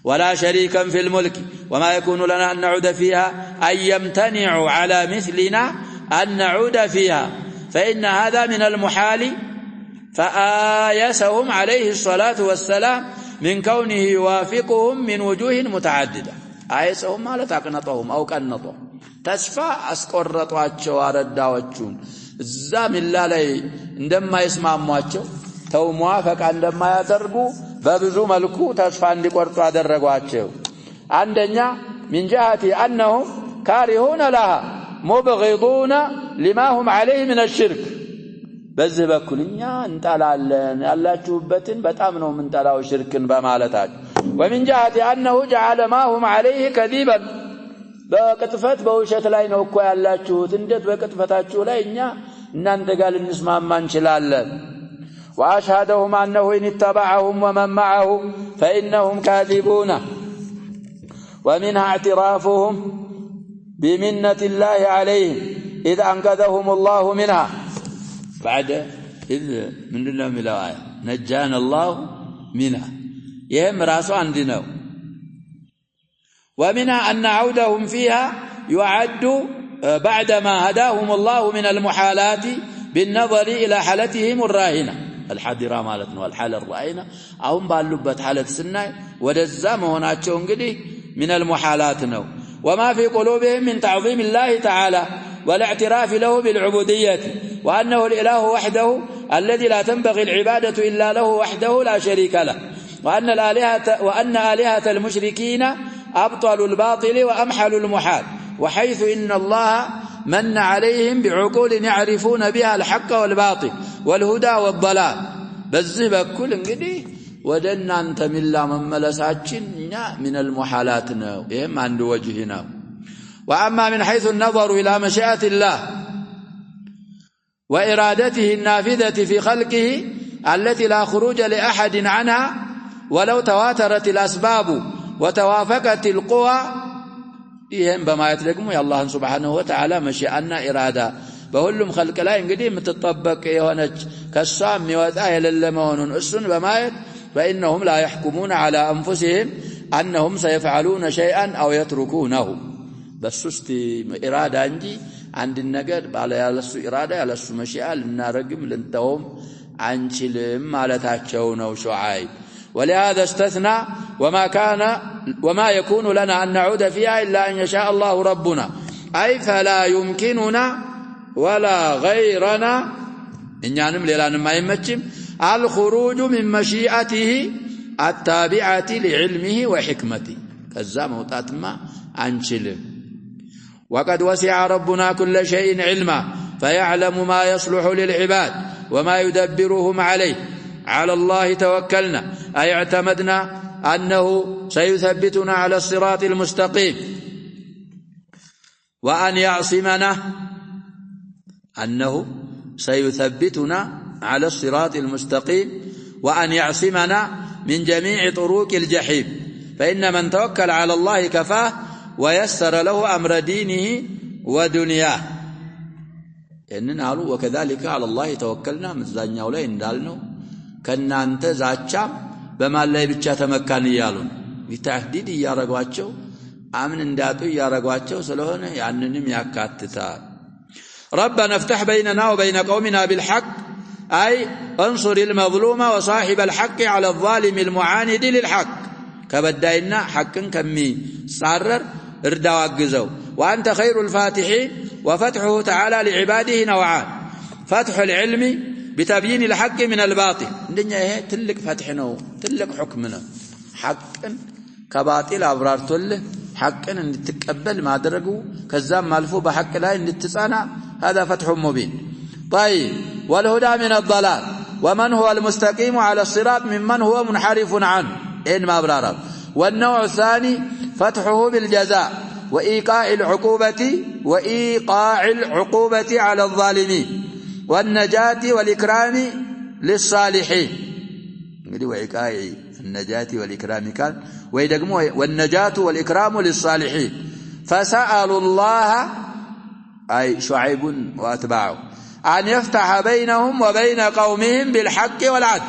ولا شريكا في الملك وما يكون لنا أن نعود فيها أن يمتنعوا على مثلنا أن نعود فيها فإن هذا من المحال فآيسهم عليه الصلاة والسلام من كونه يوافقهم من وجوه متعددة آيسهم ما لتقنطهم أو كنطهم تسفى أسقرطوا ورداوچون الزام الله لي عندما يسمع مواتشو تو موافق عندما يترقوا ببزو ملكو تسفى እንዲቆርጡ አደረጓቸው عندنا من جهة أنهم كارهون لها مبغضون لما هم عليه من الشرك በዚህ በኩልኛ እንጣላለን ያላችሁበትን በጣም ነው ምንጣላው ሽርክን በማለታችሁ ومن جهة أنه جعل ما هم عليه كذبا በቅጥፈት በውሸት ላይ ነው እኮ ያላችሁት እንዴት በቅጥፈታችሁ ላይ እኛ እናንተ ጋር ልንስማማ እንችላለን وأشهدهم أنه إن اتبعهم ومن معه فإنهم كاذبون ومنها اعترافهم بمنة الله عليهم إذ أنقذهم الله منها بعد إذ من الله من الآية نجانا الله منها يهم راسو عندنا ومنها أن عودهم فيها يعد بعدما هداهم الله من المحالات بالنظر إلى حالتهم الراهنة الحاضرة مالتنا والحالة الراهنة أهم باللبة حالة السنة ودزام هناك من المحالات نو وما في قلوبهم من تعظيم الله تعالى والاعتراف له بالعبودية وأنه الإله وحده الذي لا تنبغي العبادة إلا له وحده لا شريك له وأن آلهة المشركين أبطلوا الباطل وأمحلوا المحال وحيث إن الله من عليهم بعقول يعرفون بها الحق والباطل والهدى والضلال بالزبق كل انقدي ودنا أنت من الله من ملساتين من المحالات إهم عند وجهنا وأما من حيث النظر إلى مشيئة الله وإرادته النافذة في خلقه التي لا خروج لأحد عنها ولو تواترت الأسباب وتوافقت القوى إهم بما يتلقموا يا الله سبحانه وتعالى مشيئنا إرادة بهلهم خلق لا ينقدي متطبق يهونج كالسام يوضعه للمونون السن بما فإنهم لا يحكمون على أنفسهم أنهم سيفعلون شيئا أو يتركونه بس استي إرادة عندي عند النجار على يالسو إرادة يالسو مشيئة لنرقم لنتهم عنشلم على تاكشون وشعايب ولهذا استثنى وما يكون لنا أن نعود فيها إلا أن يشاء الله ربنا أي فلا يمكننا ولا غيرنا إن يعنم ليلان ما يمتشم الخروج من مشيئته التابعة لعلمه وحكمته كالزام وطاتما عنشلم وقد وسع ربنا كل شيء علما فيعلم ما يصلح للعباد وما يدبرهم عليه على الله توكلنا أي اعتمدنا أنه سيثبتنا على الصراط المستقيم وأن يعصمنا أنه سيثبتنا على الصراط المستقيم وأن يعصمنا من جميع طرق الجحيم فإن من توكل على الله كفاه ويسر له أمر دينه ودنياه إننا قالوا وكذلك على الله توكلنا متزانيا ولا إندالنا كنا أنت زاتشام بما الله بيتشا تمكن يالون بتحديد يارغواتشو آمن انداتو يارغواتشو سلوهن يعننم يكاتتا ربنا افتح بيننا وبين قومنا بالحق أي انصر المظلوم وصاحب الحق على الظالم المعاند للحق كبداينا حقا كمي صارر اردوا اجزوا وأنت خير الفاتحين وفتحه تعالى لعباده نوعان فتح العلم بتبيين الحق من الباطل الدنيا هي تلك فتحنا تلك حكمنا حقا كباطل أبرارت له حقا أن تتقبل ما درجوا كذاب مالفو بحق لا أن تتصانع هذا فتح مبين طيب والهدى من الضلال ومن هو المستقيم على الصراط ممن هو منحرف عنه إن ما أبرار والنوع الثاني فتحه بالجزاء وإيقاع العقوبة على الظالمين والنجاة والإكرام للصالحين وإيقاع النجاة والإكرام كان والنجاة والإكرام للصالحين فسألوا الله أي شعيب وأتباعه أن يفتح بينهم وبين قومهم بالحق والعدل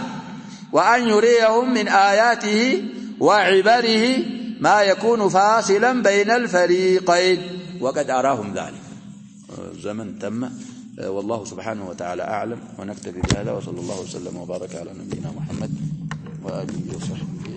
وأن يريهم من آياته وعبره ما يكون فاصلا بين الفريقين وقد أراهم ذلك زمن تم والله سبحانه وتعالى أعلم ونكتفي بهذا وصلى الله وسلم وبارك على نبينا محمد وآله وصحبه